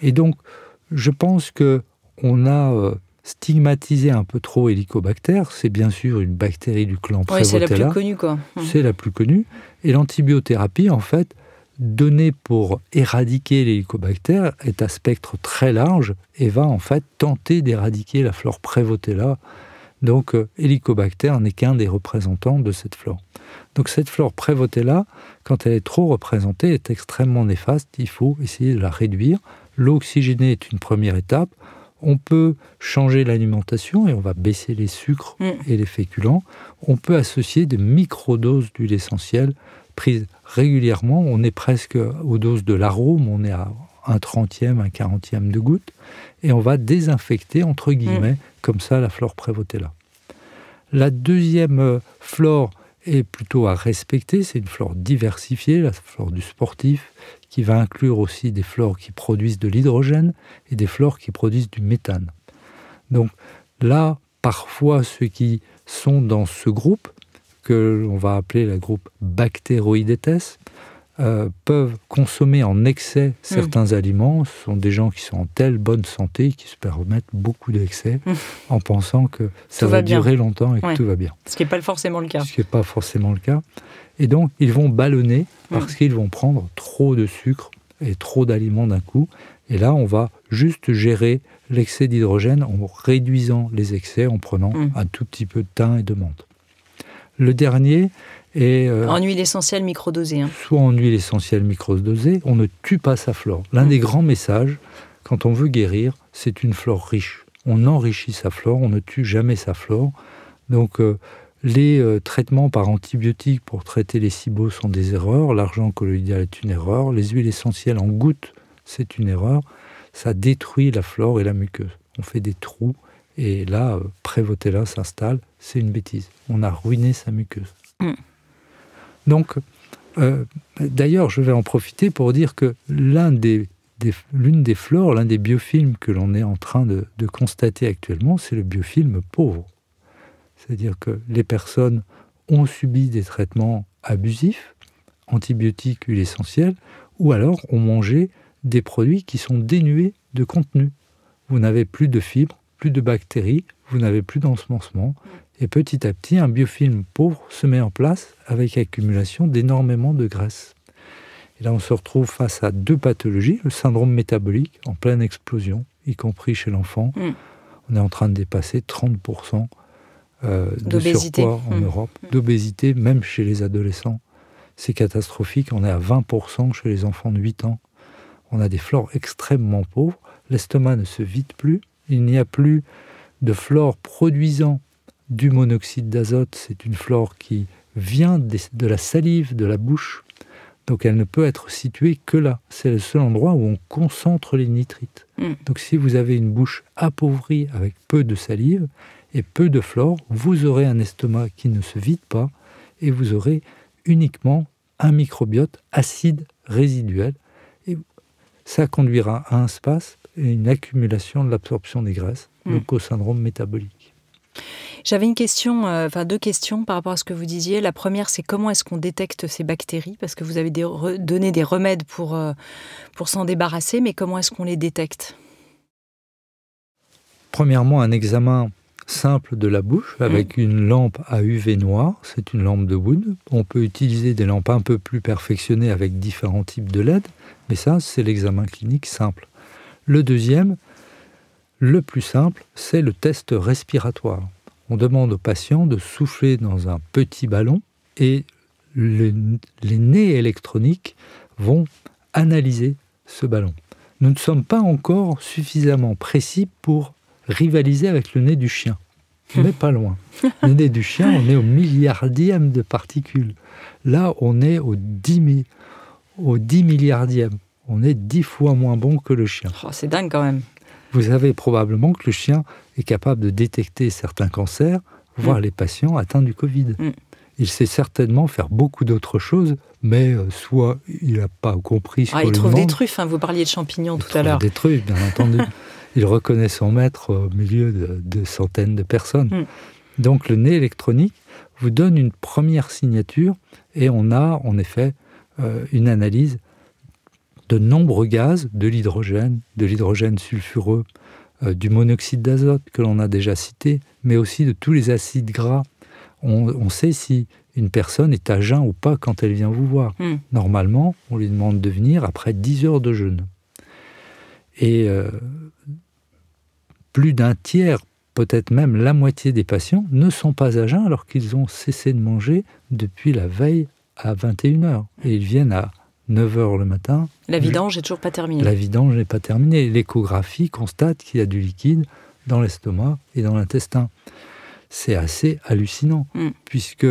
Et donc, je pense qu'on a stigmatisé un peu trop Helicobacter. C'est bien sûr une bactérie du clan Prevotella. Oui, c'est la plus connue, quoi. C'est la plus connue. Et l'antibiothérapie, en fait, donnée pour éradiquer l'Helicobacter, est à spectre très large et va en fait tenter d'éradiquer la flore Prevotella. Donc, Helicobacter n'est qu'un des représentants de cette flore. Donc, cette flore Prevotella, quand elle est trop représentée, est extrêmement néfaste. Il faut essayer de la réduire. L'eau oxygénée est une première étape. On peut changer l'alimentation et on va baisser les sucres et les féculents. On peut associer des microdoses d'huile essentielle prises régulièrement. On est presque aux doses de l'arôme, on est à 1/30, 1/40 de goutte. Et on va désinfecter, entre guillemets, comme ça, la flore Prevotella. La deuxième flore est plutôt à respecter. C'est une flore diversifiée, la flore du sportif, qui va inclure aussi des flores qui produisent de l'hydrogène et des flores qui produisent du méthane. Donc là, parfois, ceux qui sont dans ce groupe, que l'on va appeler le groupe Bacteroidetes, peuvent consommer en excès certains aliments. Ce sont des gens qui sont en telle bonne santé qui se permettent beaucoup d'excès en pensant que ça va durer longtemps et que tout va bien. Ce qui n'est pas forcément le cas. Ce qui n'est pas forcément le cas. Et donc, ils vont ballonner parce qu'ils vont prendre trop de sucre et trop d'aliments d'un coup. Et là, on va juste gérer l'excès d'hydrogène en réduisant les excès, en prenant un tout petit peu de thym et de menthe. Le dernier est... en huile essentielle microdosée. Soit en huile essentielle microdosée, on ne tue pas sa flore. L'un des grands messages, quand on veut guérir, c'est une flore riche. On enrichit sa flore, on ne tue jamais sa flore. Donc, les traitements par antibiotiques pour traiter les SIBO sont des erreurs. L'argent colloïdal est une erreur. Les huiles essentielles en gouttes, c'est une erreur. Ça détruit la flore et la muqueuse. On fait des trous. Et là, Prevotella s'installe. C'est une bêtise. On a ruiné sa muqueuse. Donc, d'ailleurs, je vais en profiter pour dire que l'une des flores, l'un des biofilms que l'on est en train de constater actuellement, c'est le biofilm pauvre. C'est-à-dire que les personnes ont subi des traitements abusifs, antibiotiques, huiles essentielles, ou alors ont mangé des produits qui sont dénués de contenu. Vous n'avez plus de fibres, plus de bactéries, vous n'avez plus d'ensemencement, et petit à petit, un biofilm pauvre se met en place avec accumulation d'énormément de graisse. Et là, on se retrouve face à 2 pathologies, le syndrome métabolique en pleine explosion, y compris chez l'enfant. On est en train de dépasser 30% de surpoids en Europe, d'obésité, même chez les adolescents. C'est catastrophique, on est à 20% chez les enfants de 8 ans. On a des flores extrêmement pauvres, l'estomac ne se vide plus, il n'y a plus de flore produisant du monoxyde d'azote, c'est une flore qui vient de la salive, de la bouche, donc elle ne peut être située que là. C'est le seul endroit où on concentre les nitrites. Donc si vous avez une bouche appauvrie avec peu de salive et peu de flore, vous aurez un estomac qui ne se vide pas et vous aurez uniquement un microbiote acide résiduel. Et ça conduira à un spasme et une accumulation de l'absorption des graisses, donc au syndrome métabolique. J'avais une question, deux questions par rapport à ce que vous disiez. La première, c'est comment est-ce qu'on détecte ces bactéries? Parce que vous avez donné des remèdes pour s'en débarrasser, mais comment est-ce qu'on les détecte? Premièrement, un examen simple de la bouche avec une lampe à UV noire, c'est une lampe de Wood. On peut utiliser des lampes un peu plus perfectionnées avec différents types de LED, mais ça, c'est l'examen clinique simple. Le deuxième, le plus simple, c'est le test respiratoire. On demande aux patients de souffler dans un petit ballon et les nez électroniques vont analyser ce ballon. Nous ne sommes pas encore suffisamment précis pour rivaliser avec le nez du chien, mais pas loin. Le nez du chien, on est au milliardième de particules. Là, on est au 10 milliardième. On est 10 fois moins bon que le chien. Oh, c'est dingue quand même. Vous savez probablement que le chien est capable de détecter certains cancers, voire les patients atteints du Covid. Il sait certainement faire beaucoup d'autres choses, mais soit il n'a pas compris ce qu'on lui demande. Il trouve des truffes, vous parliez de champignons tout à l'heure. Il trouve des truffes, bien entendu. Il reconnaît son maître au milieu de centaines de personnes. Donc le nez électronique vous donne une première signature et on a en effet une analyse de nombreux gaz, de l'hydrogène sulfureux, du monoxyde d'azote que l'on a déjà cité, mais aussi de tous les acides gras. On sait si une personne est à jeun ou pas quand elle vient vous voir. Normalement, on lui demande de venir après 10 heures de jeûne. Et plus d'un tiers, peut-être même la moitié des patients ne sont pas à jeun alors qu'ils ont cessé de manger depuis la veille à 21h. Et ils viennent à 9h le matin. La vidange n'est toujours pas terminée. La vidange n'est pas terminée. L'échographie constate qu'il y a du liquide dans l'estomac et dans l'intestin. C'est assez hallucinant, puisque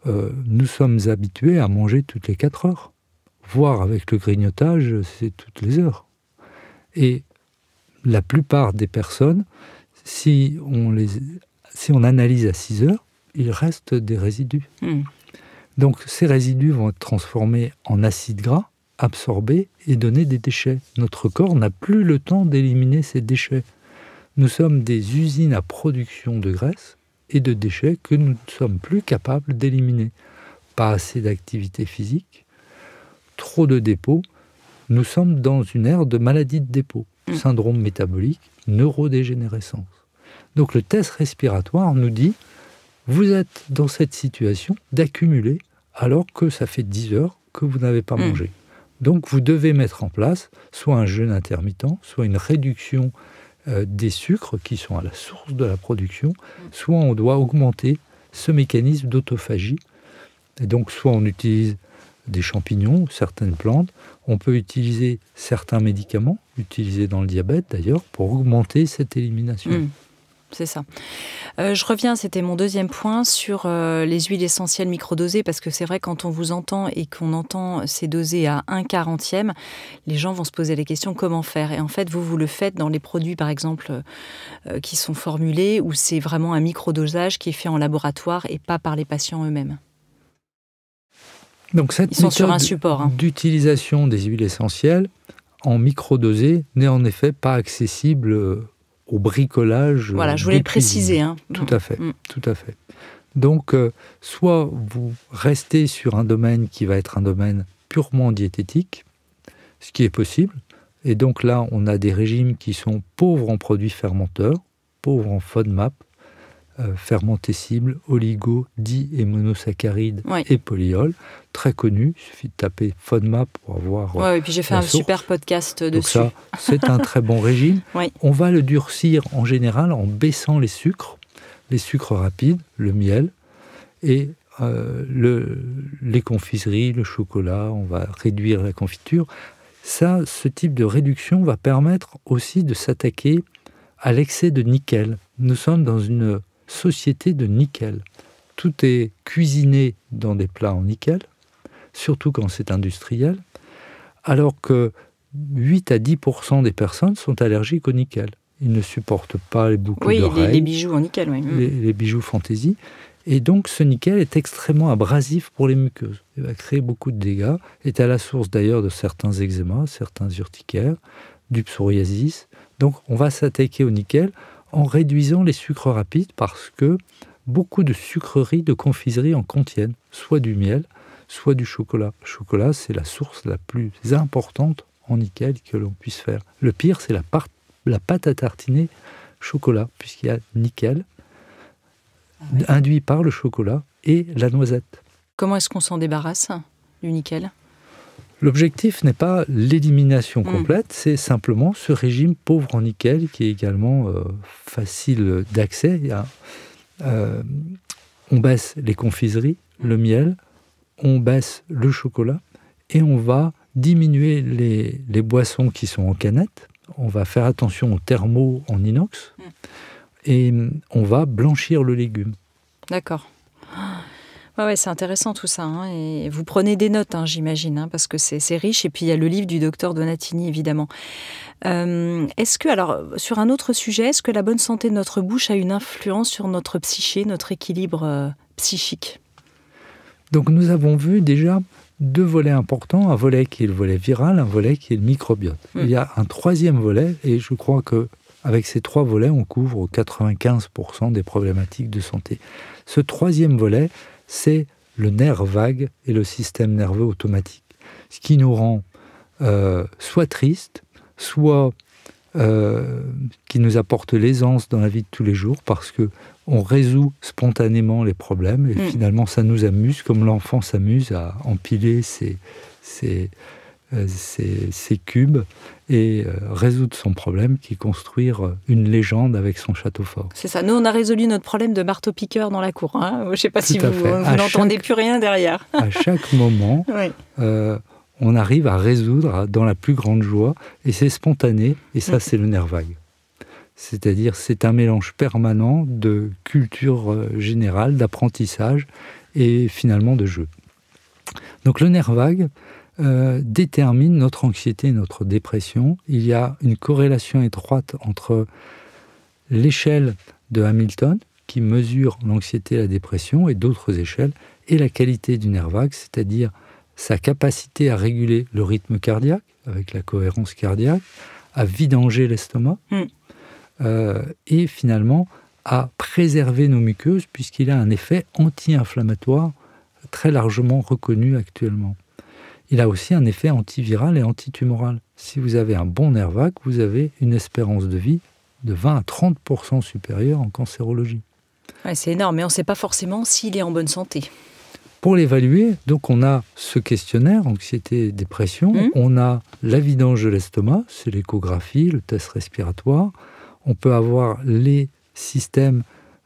nous sommes habitués à manger toutes les 4 heures. Voire avec le grignotage, c'est toutes les heures. Et la plupart des personnes, si on analyse à 6 heures, il reste des résidus. Donc ces résidus vont être transformés en acides gras, absorbés et donner des déchets. Notre corps n'a plus le temps d'éliminer ces déchets. Nous sommes des usines à production de graisse et de déchets que nous ne sommes plus capables d'éliminer. Pas assez d'activité physique, trop de dépôts. Nous sommes dans une ère de maladie de dépôt, syndrome métabolique, neurodégénérescence. Donc le test respiratoire nous dit, vous êtes dans cette situation d'accumuler alors que ça fait 10 heures que vous n'avez pas mangé. Donc vous devez mettre en place soit un jeûne intermittent, soit une réduction des sucres qui sont à la source de la production, soit on doit augmenter ce mécanisme d'autophagie. Et donc soit on utilise des champignons, certaines plantes, on peut utiliser certains médicaments, utilisés dans le diabète d'ailleurs, pour augmenter cette élimination. C'est ça. Je reviens, c'était mon deuxième point, sur les huiles essentielles microdosées, parce que c'est vrai, quand on vous entend et qu'on entend ces dosées à 1/40e, les gens vont se poser la question comment faire. Et en fait, vous le faites dans les produits, par exemple, qui sont formulés, où c'est vraiment un microdosage qui est fait en laboratoire et pas par les patients eux-mêmes. Donc cette Ils sont sur un support. D'utilisation des huiles essentielles en microdosé n'est en effet pas accessible au bricolage. Voilà, je voulais le préciser. Tout à fait, tout à fait. Donc, soit vous restez sur un domaine qui va être un domaine purement diététique, ce qui est possible, et donc là, on a des régimes qui sont pauvres en produits fermenteurs, pauvres en FODMAP, fermentescibles, oligo, di et monosaccharides et polyols, très connus. Il suffit de taper FODMAP pour avoir et puis j'ai fait un super podcast dessus. Donc ça, c'est un très bon régime. On va le durcir en général en baissant les sucres rapides, le miel, et les confiseries, le chocolat, on va réduire la confiture. Ça, ce type de réduction va permettre aussi de s'attaquer à l'excès de nickel. Nous sommes dans une société de nickel. Tout est cuisiné dans des plats en nickel, surtout quand c'est industriel, alors que 8 à 10% des personnes sont allergiques au nickel. Ils ne supportent pas les boucles d'oreilles. Les bijoux en nickel, les bijoux fantaisie. Et donc ce nickel est extrêmement abrasif pour les muqueuses. Il va créer beaucoup de dégâts, est à la source d'ailleurs de certains eczémas, certains urticaires, du psoriasis. Donc on va s'attaquer au nickel en réduisant les sucres rapides parce que beaucoup de sucreries, de confiseries en contiennent, soit du miel, soit du chocolat. Le chocolat, c'est la source la plus importante en nickel que l'on puisse faire. Le pire, c'est la pâte à tartiner chocolat, puisqu'il y a nickel, induit par le chocolat et la noisette. Comment est-ce qu'on s'en débarrasse du nickel ? L'objectif n'est pas l'élimination complète, c'est simplement ce régime pauvre en nickel qui est également facile d'accès. On baisse les confiseries, le miel, on baisse le chocolat et on va diminuer les boissons qui sont en canette. On va faire attention aux thermos en inox et on va blanchir le légume. D'accord. Ouais, c'est intéressant tout ça. Hein. Et vous prenez des notes, hein, j'imagine, hein, parce que c'est riche. Et puis il y a le livre du docteur Donatini, évidemment. Est-ce que, alors, sur un autre sujet, est-ce que la bonne santé de notre bouche a une influence sur notre psyché, notre équilibre psychique ? Donc nous avons vu déjà 2 volets importants, un volet qui est le volet viral, un volet qui est le microbiote. Il y a un 3e volet, et je crois qu'avec ces 3 volets, on couvre 95% des problématiques de santé. Ce 3e volet, c'est le nerf vague et le système nerveux automatique. Ce qui nous rend soit triste, soit qui nous apporte l'aisance dans la vie de tous les jours, parce qu'on résout spontanément les problèmes, et finalement ça nous amuse, comme l'enfant s'amuse à empiler ses cubes et résoudre son problème, qui est construire une légende avec son château fort. C'est ça. Nous, on a résolu notre problème de marteau-piqueur dans la cour. Hein. Je ne sais pas si vous n'entendez plus rien derrière. À chaque moment, on arrive à résoudre dans la plus grande joie, et c'est spontané, et ça, c'est le nerf vague. C'est-à-dire, c'est un mélange permanent de culture générale, d'apprentissage, et finalement de jeu. Donc le nerf vague détermine notre anxiété et notre dépression. Il y a une corrélation étroite entre l'échelle de Hamilton, qui mesure l'anxiété et la dépression, et d'autres échelles, et la qualité du nerf vague, c'est-à-dire sa capacité à réguler le rythme cardiaque, avec la cohérence cardiaque, à vidanger l'estomac, et finalement à préserver nos muqueuses, puisqu'il a un effet anti-inflammatoire très largement reconnu actuellement. Il a aussi un effet antiviral et antitumoral. Si vous avez un bon nerf vague, vous avez une espérance de vie de 20 à 30% supérieure en cancérologie. Ouais, c'est énorme, mais on ne sait pas forcément s'il est en bonne santé. Pour l'évaluer, donc on a ce questionnaire, anxiété et dépression, on a la vidange de l'estomac, c'est l'échographie, le test respiratoire, on peut avoir les systèmes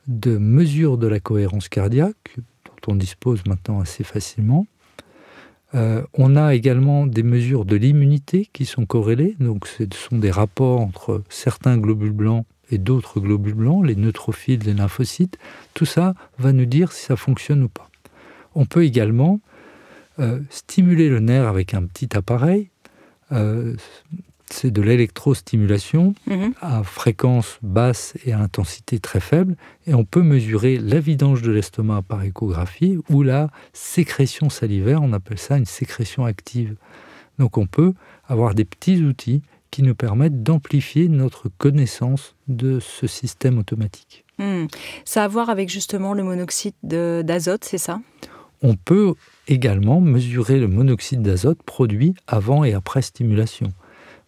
de mesure de la cohérence cardiaque, dont on dispose maintenant assez facilement. On a également des mesures de l'immunité qui sont corrélées, donc ce sont des rapports entre certains globules blancs et d'autres globules blancs, les neutrophiles, les lymphocytes. Tout ça va nous dire si ça fonctionne ou pas. On peut également stimuler le nerf avec un petit appareil. C'est de l'électrostimulation à fréquence basse et à intensité très faible. Et on peut mesurer la vidange de l'estomac par échographie ou la sécrétion salivaire, on appelle ça une sécrétion active. Donc on peut avoir des petits outils qui nous permettent d'amplifier notre connaissance de ce système automatique. Ça a à voir avec justement le monoxyde d'azote, c'est ça ? On peut également mesurer le monoxyde d'azote produit avant et après stimulation.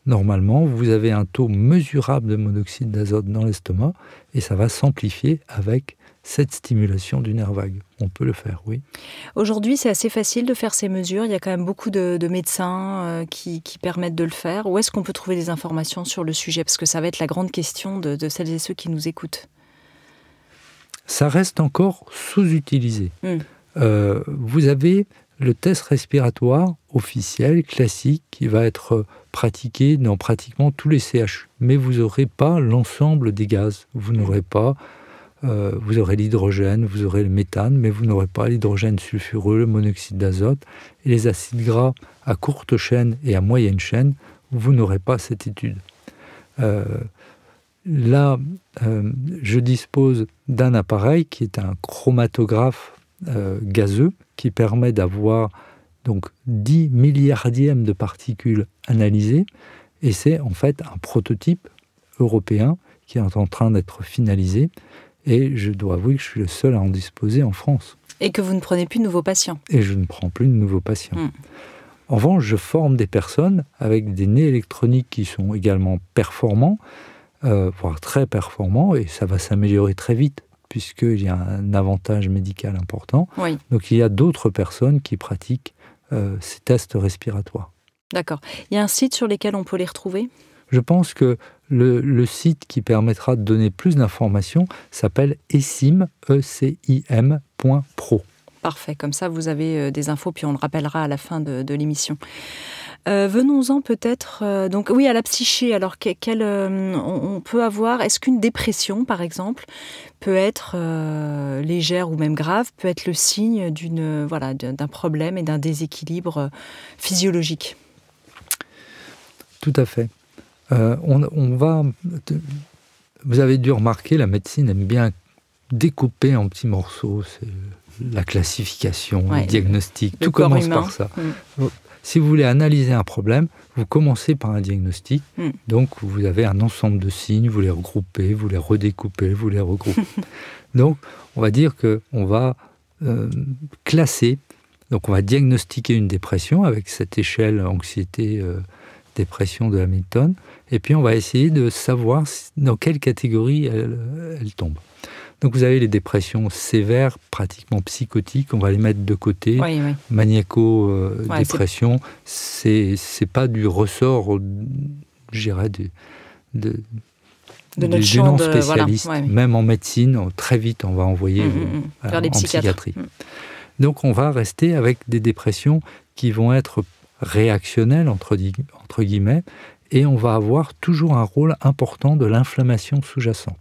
Normalement, vous avez un taux mesurable de monoxyde d'azote dans l'estomac et ça va s'amplifier avec cette stimulation du nerf vague. On peut le faire, oui. Aujourd'hui, c'est assez facile de faire ces mesures. Il y a quand même beaucoup de médecins qui permettent de le faire. Où est-ce qu'on peut trouver des informations sur le sujet ? Parce que ça va être la grande question de celles et ceux qui nous écoutent. Ça reste encore sous-utilisé. Vous avez le test respiratoire officiel, classique, qui va être pratiqué dans pratiquement tous les CHU. Mais vous n'aurez pas l'ensemble des gaz. Vous n'aurez pas... vous aurez l'hydrogène, vous aurez le méthane, mais vous n'aurez pas l'hydrogène sulfureux, le monoxyde d'azote. Et les acides gras à courte chaîne et à moyenne chaîne, vous n'aurez pas cette étude. Là, je dispose d'un appareil qui est un chromatographe gazeux qui permet d'avoir donc 10 milliardièmes de particules analysées, et c'est en fait un prototype européen qui est en train d'être finalisé, et je dois avouer que je suis le seul à en disposer en France. Et que vous ne prenez plus de nouveaux patients. Et je ne prends plus de nouveaux patients. En revanche, je forme des personnes avec des nez électroniques qui sont également performants, voire très performants, et ça va s'améliorer très vite. puisqu'il y a un avantage médical important. Oui. Donc il y a d'autres personnes qui pratiquent ces tests respiratoires. D'accord. Il y a un site sur lequel on peut les retrouver ? Je pense que le site qui permettra de donner plus d'informations s'appelle ecim.pro. Parfait, comme ça vous avez des infos, puis on le rappellera à la fin de l'émission. Venons-en peut-être donc oui à la psyché. Alors on peut avoir, est-ce qu'une dépression par exemple peut être légère ou même grave, peut être le signe d'un problème et d'un déséquilibre physiologique? Tout à fait. Vous avez dû remarquer, la médecine aime bien découper en petits morceaux. C'est la classification, le diagnostic, tout commence par ça. Si vous voulez analyser un problème, vous commencez par un diagnostic. Donc, vous avez un ensemble de signes, vous les regroupez, vous les redécoupez, vous les regroupez. Donc, on va dire qu'on va classer. Donc, on va diagnostiquer une dépression avec cette échelle anxiété-dépression de Hamilton. Et puis, on va essayer de savoir dans quelle catégorie elle tombe. Donc vous avez les dépressions sévères, pratiquement psychotiques, on va les mettre de côté. Oui. Maniaco-dépression, c'est pas du ressort, je dirais, des non-spécialistes. Même en médecine, très vite, on va envoyer vers les psychiatres. Psychiatrie. Donc on va rester avec des dépressions qui vont être réactionnelles, entre guillemets, et on va avoir toujours un rôle important de l'inflammation sous-jacente.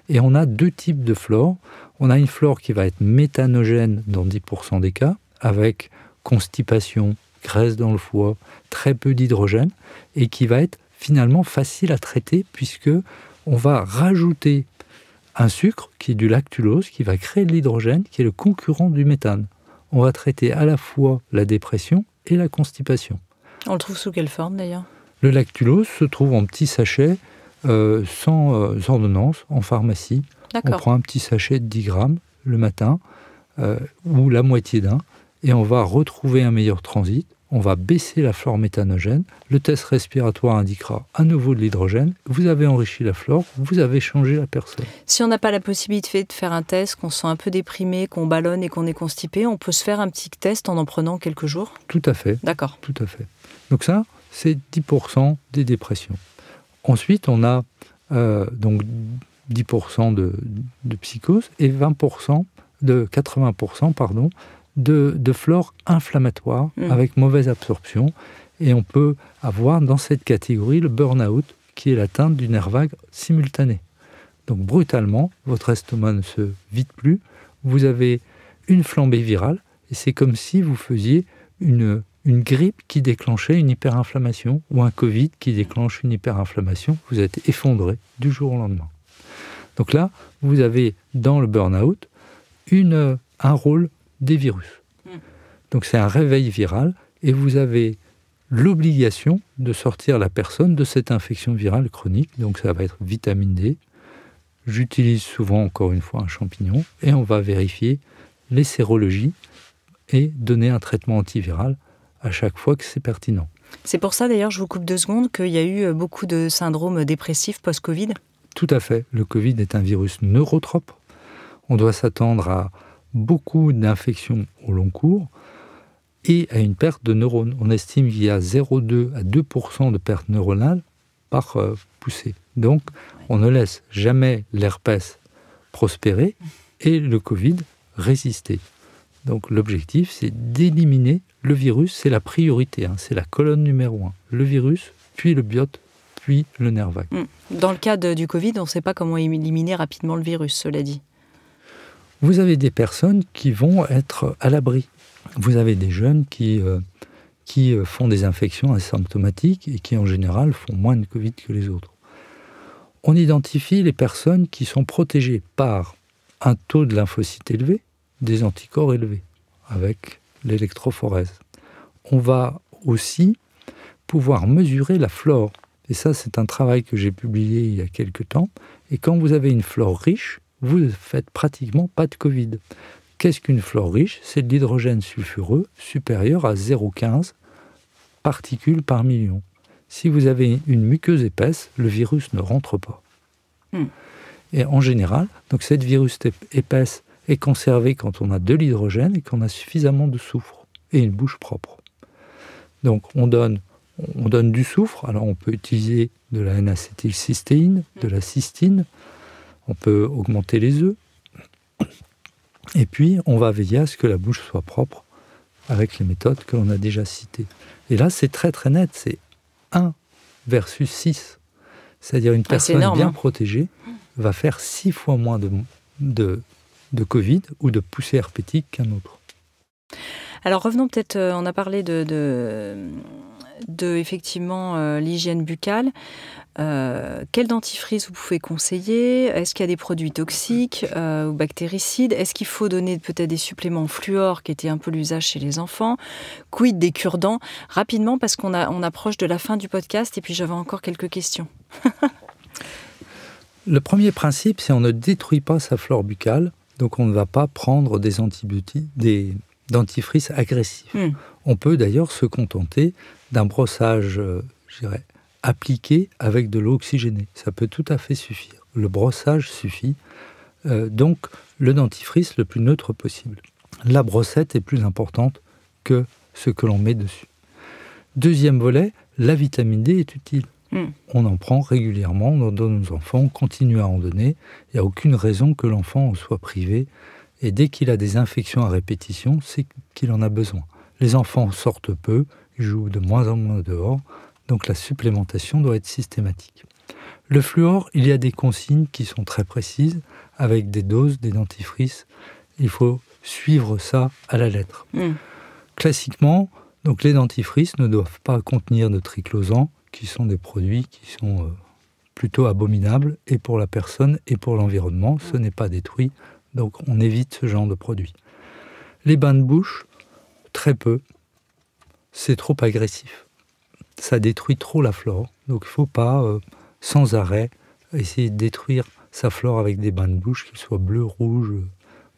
Et on a deux types de flore. On a une flore qui va être méthanogène dans 10% des cas, avec constipation, graisse dans le foie, très peu d'hydrogène, et qui va être finalement facile à traiter, puisque on va rajouter un sucre, qui est du lactulose, qui va créer de l'hydrogène, qui est le concurrent du méthane. On va traiter à la fois la dépression et la constipation. On le trouve sous quelle forme d'ailleurs ? Le lactulose se trouve en petits sachets sans ordonnance en pharmacie. D'accord. On prend un petit sachet de 10 grammes le matin ou la moitié d'un et on va retrouver un meilleur transit. On va baisser la flore méthanogène. Le test respiratoire indiquera à nouveau de l'hydrogène. Vous avez enrichi la flore, vous avez changé la personne. Si on n'a pas la possibilité de faire un test, qu'on se sent un peu déprimé, qu'on ballonne et qu'on est constipé, on peut se faire un petit test en prenant quelques jours ? Tout à fait. D'accord. Tout à fait. Donc ça, c'est 10% des dépressions. Ensuite, on a donc 10% de psychose et 80% de flore inflammatoire avec mauvaise absorption. Et on peut avoir dans cette catégorie le burn-out, qui est l'atteinte du nerf vague simultané. Donc brutalement, votre estomac ne se vide plus, vous avez une flambée virale, et c'est comme si vous faisiez une grippe qui déclenchait une hyperinflammation ou un Covid qui déclenche une hyperinflammation, vous êtes effondré du jour au lendemain. Donc là, vous avez dans le burn-out un rôle des virus. Donc c'est un réveil viral et vous avez l'obligation de sortir la personne de cette infection virale chronique. Donc ça va être vitamine D. J'utilise souvent, encore une fois, un champignon et on va vérifier les sérologies et donner un traitement antiviral à chaque fois que c'est pertinent. C'est pour ça d'ailleurs, je vous coupe 2 secondes, qu'il y a eu beaucoup de syndromes dépressifs post-Covid ? Tout à fait. Le Covid est un virus neurotrope. On doit s'attendre à beaucoup d'infections au long cours et à une perte de neurones. On estime qu'il y a 0,2 à 2% de perte neuronale par poussée. Donc, on ne laisse jamais l'herpès prospérer et le Covid résister. Donc l'objectif, c'est d'éliminer le virus, c'est la priorité, c'est la colonne numéro 1. Le virus, puis le biote, puis le nerf vague. Dans le cas du Covid, on ne sait pas comment éliminer rapidement le virus, cela dit. Vous avez des personnes qui vont être à l'abri. Vous avez des jeunes qui font des infections asymptomatiques et qui en général font moins de Covid que les autres. On identifie les personnes qui sont protégées par un taux de lymphocytes élevé, des anticorps élevés, avec l'électrophorèse. On va aussi pouvoir mesurer la flore. Et ça, c'est un travail que j'ai publié il y a quelques temps. Et quand vous avez une flore riche, vous ne faites pratiquement pas de Covid. Qu'est-ce qu'une flore riche ? C'est de l'hydrogène sulfureux supérieur à 0,15 particules par million. Si vous avez une muqueuse épaisse, le virus ne rentre pas. Et en général, donc cette virus épaisse est conservée quand on a de l'hydrogène et qu'on a suffisamment de soufre et une bouche propre. Donc on donne du soufre. Alors on peut utiliser de la N-acétylcystéine, de la cystine. On peut augmenter les œufs. Et puis on va veiller à ce que la bouche soit propre avec les méthodes que l'on a déjà citées. Et là c'est très très net, c'est 1 versus 6. C'est-à-dire une personne énorme, bien protégée va faire 6 fois moins de Covid ou de poussée herpétique qu'un autre. Alors revenons peut-être, on a parlé de effectivement l'hygiène buccale. Quel dentifrice vous pouvez conseiller? Est-ce qu'il y a des produits toxiques ou bactéricides? Est-ce qu'il faut donner peut-être des suppléments fluor qui étaient un peu l'usage chez les enfants? Quid des cure-dents? Rapidement, parce qu'on approche de la fin du podcast et puis j'avais encore quelques questions. Le premier principe, c'est qu'on ne détruit pas sa flore buccale, donc on ne va pas prendre des antibiotiques, des dentifrices agressifs. On peut d'ailleurs se contenter d'un brossage, je dirais, appliqué avec de l'eau oxygénée. Ça peut tout à fait suffire. Le brossage suffit. Donc, le dentifrice le plus neutre possible. La brossette est plus importante que ce que l'on met dessus. Deuxième volet, la vitamine D est utile. On en prend régulièrement, on en donne aux enfants, on continue à en donner. Il n'y a aucune raison que l'enfant en soit privé. Et dès qu'il a des infections à répétition, c'est qu'il en a besoin. Les enfants sortent peu, ils jouent de moins en moins dehors, donc la supplémentation doit être systématique. Le fluor, il y a des consignes qui sont très précises, avec des doses, des dentifrices. Il faut suivre ça à la lettre. Classiquement, donc les dentifrices ne doivent pas contenir de triclosan, qui sont des produits qui sont plutôt abominables, et pour la personne et pour l'environnement, ce n'est pas détruit, donc on évite ce genre de produits. Les bains de bouche, très peu, c'est trop agressif. Ça détruit trop la flore, donc il ne faut pas, sans arrêt, essayer de détruire sa flore avec des bains de bouche, qu'ils soient bleus, rouges,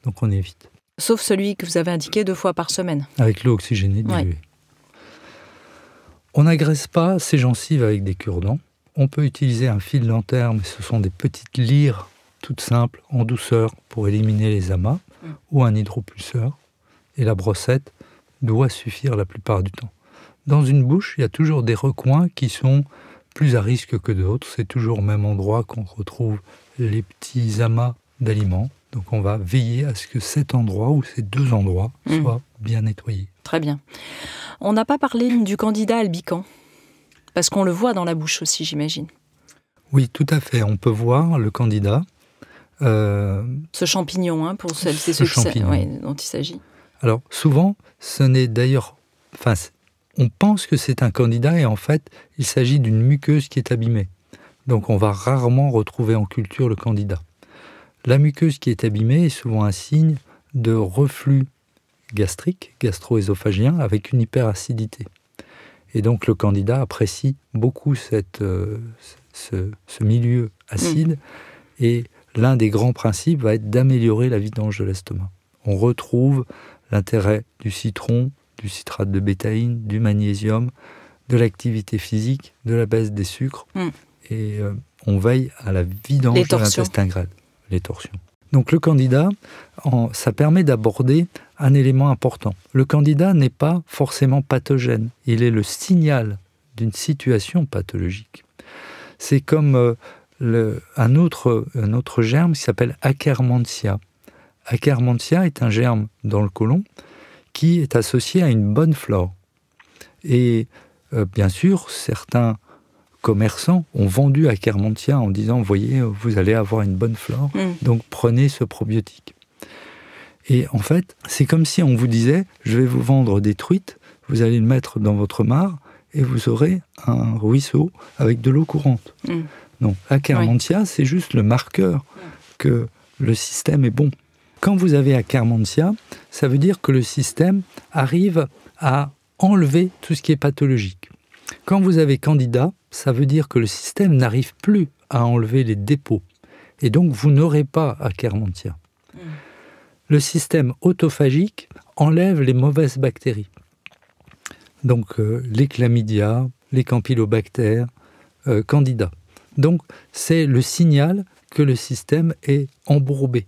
donc on évite. Sauf celui que vous avez indiqué 2 fois par semaine. Avec l'eau oxygénée diluée. Ouais. On n'agresse pas ses gencives avec des cure-dents. On peut utiliser un fil dentaire, mais ce sont des petites lyres toutes simples, en douceur, pour éliminer les amas, ou un hydropulseur. Et la brossette doit suffire la plupart du temps. Dans une bouche, il y a toujours des recoins qui sont plus à risque que d'autres. C'est toujours au même endroit qu'on retrouve les petits amas d'aliments. Donc on va veiller à ce que cet endroit ou ces 2 endroits soient bien nettoyés. Très bien. On n'a pas parlé du candida albicans, parce qu'on le voit dans la bouche aussi, j'imagine. Oui, tout à fait. On peut voir le candida. Ce champignon, pour celles et ceux dont il s'agit. Alors souvent, ce n'est d'ailleurs... on pense que c'est un candida et en fait, il s'agit d'une muqueuse qui est abîmée. Donc on va rarement retrouver en culture le candida. La muqueuse qui est abîmée est souvent un signe de reflux gastrique, gastro-œsophagien, avec une hyperacidité. Et donc le candida apprécie beaucoup ce milieu acide, et l'un des grands principes va être d'améliorer la vidange de l'estomac. On retrouve l'intérêt du citron, du citrate de bétaïne, du magnésium, de l'activité physique, de la baisse des sucres, et on veille à la vidange de l'intestin grêle, les torsions. Donc le candida, ça permet d'aborder un élément important. Le candida n'est pas forcément pathogène, il est le signal d'une situation pathologique. C'est comme un autre germe qui s'appelle Akkermansia. Akkermansia est un germe dans le côlon qui est associé à une bonne flore. Et bien sûr, certains commerçants ont vendu Akkermansia en disant « Voyez, vous allez avoir une bonne flore, donc prenez ce probiotique ». Et en fait, c'est comme si on vous disait « Je vais vous vendre des truites, vous allez le mettre dans votre mare et vous aurez un ruisseau avec de l'eau courante ». Donc Akkermansia, c'est juste le marqueur que le système est bon. Quand vous avez Akkermansia, ça veut dire que le système arrive à enlever tout ce qui est pathologique. Quand vous avez candida, ça veut dire que le système n'arrive plus à enlever les dépôts. Et donc, vous n'aurez pas Akkermansia. Le système autophagique enlève les mauvaises bactéries. Donc, les chlamydia, les campylobactères, candida. Donc, c'est le signal que le système est embourbé.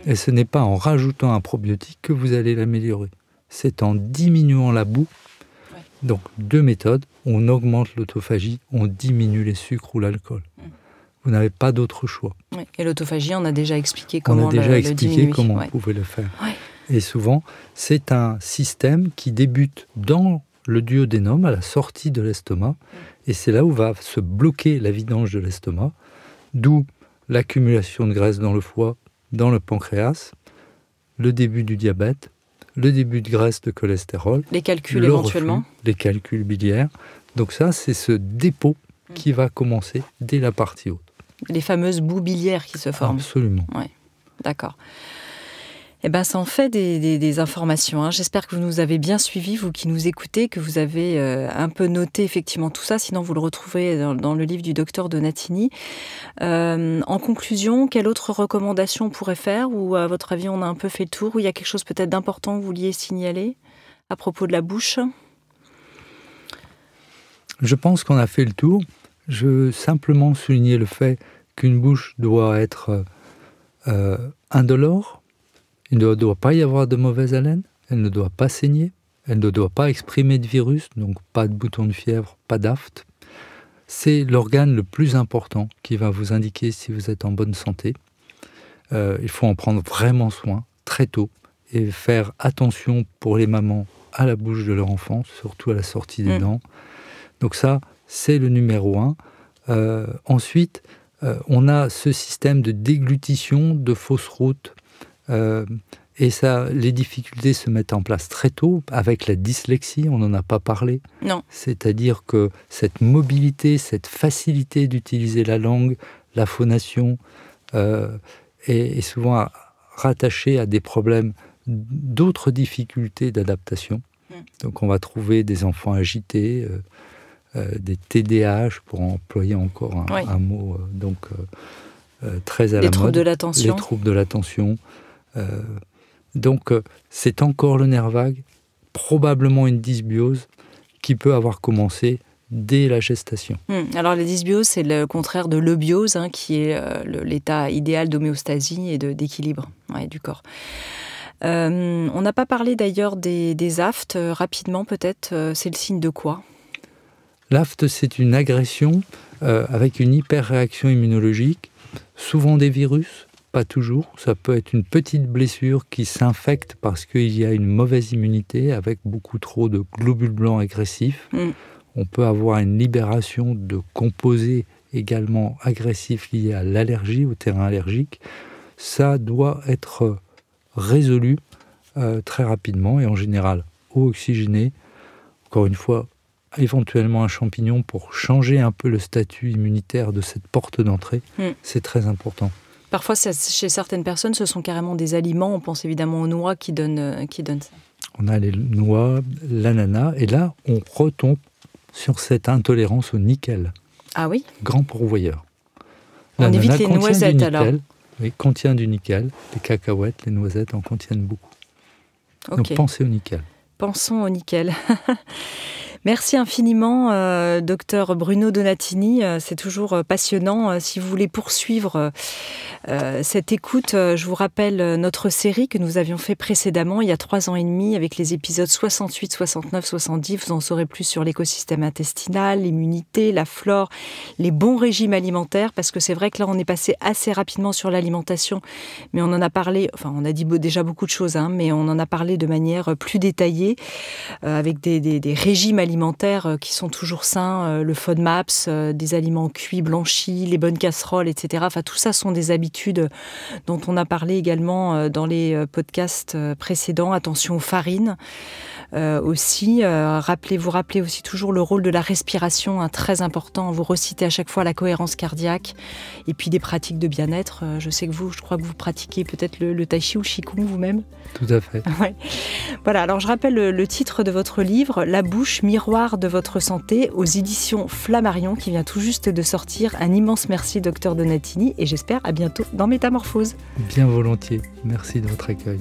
Et ce n'est pas en rajoutant un probiotique que vous allez l'améliorer. C'est en diminuant la boue. Ouais. Donc, 2 méthodes. On augmente l'autophagie, on diminue les sucres ou l'alcool. Vous n'avez pas d'autre choix. Oui. Et l'autophagie, on a déjà expliqué comment le diminuer. Comment on pouvait le faire. Ouais. Et souvent, c'est un système qui débute dans le duodénum, à la sortie de l'estomac. Et c'est là où va se bloquer la vidange de l'estomac, d'où l'accumulation de graisse dans le foie, dans le pancréas, le début du diabète, le début de graisse de cholestérol. Les calculs éventuellement. Reflux, les calculs biliaires. Donc ça, c'est ce dépôt qui va commencer dès la partie haute. Les fameuses boues biliaires qui se forment. Absolument. Oui, d'accord. Eh bien, ça en fait des informations. Hein. J'espère que vous nous avez bien suivis, vous qui nous écoutez, que vous avez un peu noté effectivement tout ça. Sinon, vous le retrouverez dans le livre du docteur Donatini. En conclusion, quelle autre recommandation on pourrait faire? Ou à votre avis, on a un peu fait le tour? Ou il y a quelque chose peut-être d'important que vous vouliez signaler à propos de la bouche? Je pense qu'on a fait le tour. Je veux simplement souligner le fait qu'une bouche doit être indolore. Il ne doit pas y avoir de mauvaise haleine, elle ne doit pas saigner, elle ne doit pas exprimer de virus, donc pas de bouton de fièvre, pas d'aphte. C'est l'organe le plus important qui va vous indiquer si vous êtes en bonne santé. Il faut en prendre vraiment soin, très tôt, et faire attention pour les mamans à la bouche de leur enfant, surtout à la sortie des dents. Donc ça, c'est le numéro 1. Ensuite, on a ce système de déglutition, de fausses routes, et ça, les difficultés se mettent en place très tôt, avec la dyslexie, on n'en a pas parlé. Non. C'est-à-dire que cette mobilité, cette facilité d'utiliser la langue, la phonation, est souvent rattachée à des problèmes d'autres difficultés d'adaptation. Donc on va trouver des enfants agités, des TDAH, pour employer encore un mot très à la mode. Les troubles de l'attention. Les troubles de l'attention. Donc c'est encore le nerf vague, probablement une dysbiose qui peut avoir commencé dès la gestation. Alors la dysbiose, c'est le contraire de l'eubiose, hein, qui est l'état idéal d'homéostasie et d'équilibre du corps. On n'a pas parlé d'ailleurs des aftes, rapidement peut-être, c'est le signe de quoi? L'afte, c'est une agression avec une hyperréaction immunologique, souvent des virus. Pas toujours, ça peut être une petite blessure qui s'infecte parce qu'il y a une mauvaise immunité avec beaucoup trop de globules blancs agressifs. On peut avoir une libération de composés également agressifs liés à l'allergie, au terrain allergique. Ça doit être résolu très rapidement et en général eau oxygénée. Encore une fois, éventuellement un champignon pour changer un peu le statut immunitaire de cette porte d'entrée. C'est très important. Parfois, chez certaines personnes, ce sont carrément des aliments. On pense évidemment aux noix qui donnent ça. On a les noix, l'ananas, et là, on retombe sur cette intolérance au nickel. Ah oui? Grand pourvoyeur. On évite les noisettes, alors? Oui, contient du nickel. Les cacahuètes, les noisettes en contiennent beaucoup. Okay. Donc, pensez au nickel. Pensons au nickel. Merci infiniment, docteur Bruno Donatini. C'est toujours passionnant. Si vous voulez poursuivre cette écoute, je vous rappelle notre série que nous avions fait précédemment, il y a 3 ans et demi, avec les épisodes 68, 69, 70. Vous en saurez plus sur l'écosystème intestinal, l'immunité, la flore, les bons régimes alimentaires, parce que c'est vrai que là, on est passé assez rapidement sur l'alimentation, mais on en a parlé, enfin, on a dit déjà beaucoup de choses, hein, mais on en a parlé de manière plus détaillée, avec des régimes alimentaires qui sont toujours sains, le FODMAPS, des aliments cuits, blanchis, les bonnes casseroles, etc. Enfin, tout ça sont des habitudes dont on a parlé également dans les podcasts précédents. Attention aux farines aussi. Vous rappelez aussi toujours le rôle de la respiration, très important. Vous recitez à chaque fois la cohérence cardiaque et puis des pratiques de bien-être. Je sais que je crois que vous pratiquez peut-être le tai chi ou le qigong vous-même. Tout à fait. Ouais. Voilà, alors je rappelle le titre de votre livre, La bouche, miroir de votre santé, aux éditions Flammarion, qui vient tout juste de sortir. Un immense merci, docteur Donatini, et j'espère à bientôt dans Métamorphose. Bien volontiers. Merci de votre accueil.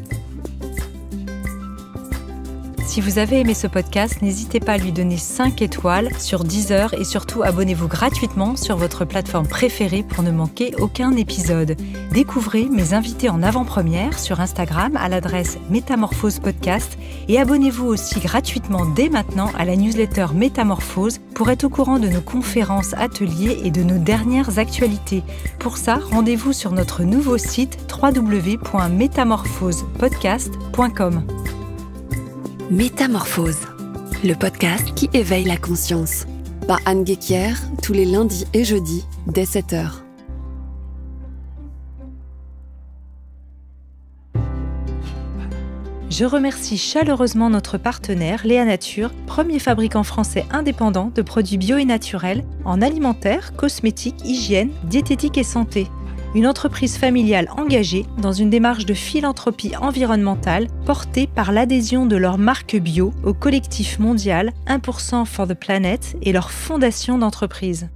Si Si vous avez aimé ce podcast, n'hésitez pas à lui donner 5 étoiles sur Deezer et surtout abonnez-vous gratuitement sur votre plateforme préférée pour ne manquer aucun épisode. Découvrez mes invités en avant-première sur Instagram à l'adresse Métamorphose Podcast et abonnez-vous aussi gratuitement dès maintenant à la newsletter Métamorphose pour être au courant de nos conférences, ateliers et de nos dernières actualités. Pour ça, rendez-vous sur notre nouveau site www.métamorphosepodcast.com. Métamorphose, le podcast qui éveille la conscience. Par Anne Guéquière, tous les lundis et jeudis, dès 7h. Je remercie chaleureusement notre partenaire Léa Nature, premier fabricant français indépendant de produits bio et naturels en alimentaire, cosmétiques, hygiène, diététique et santé. Une entreprise familiale engagée dans une démarche de philanthropie environnementale portée par l'adhésion de leur marque bio au collectif mondial 1% for the Planet et leur fondation d'entreprise.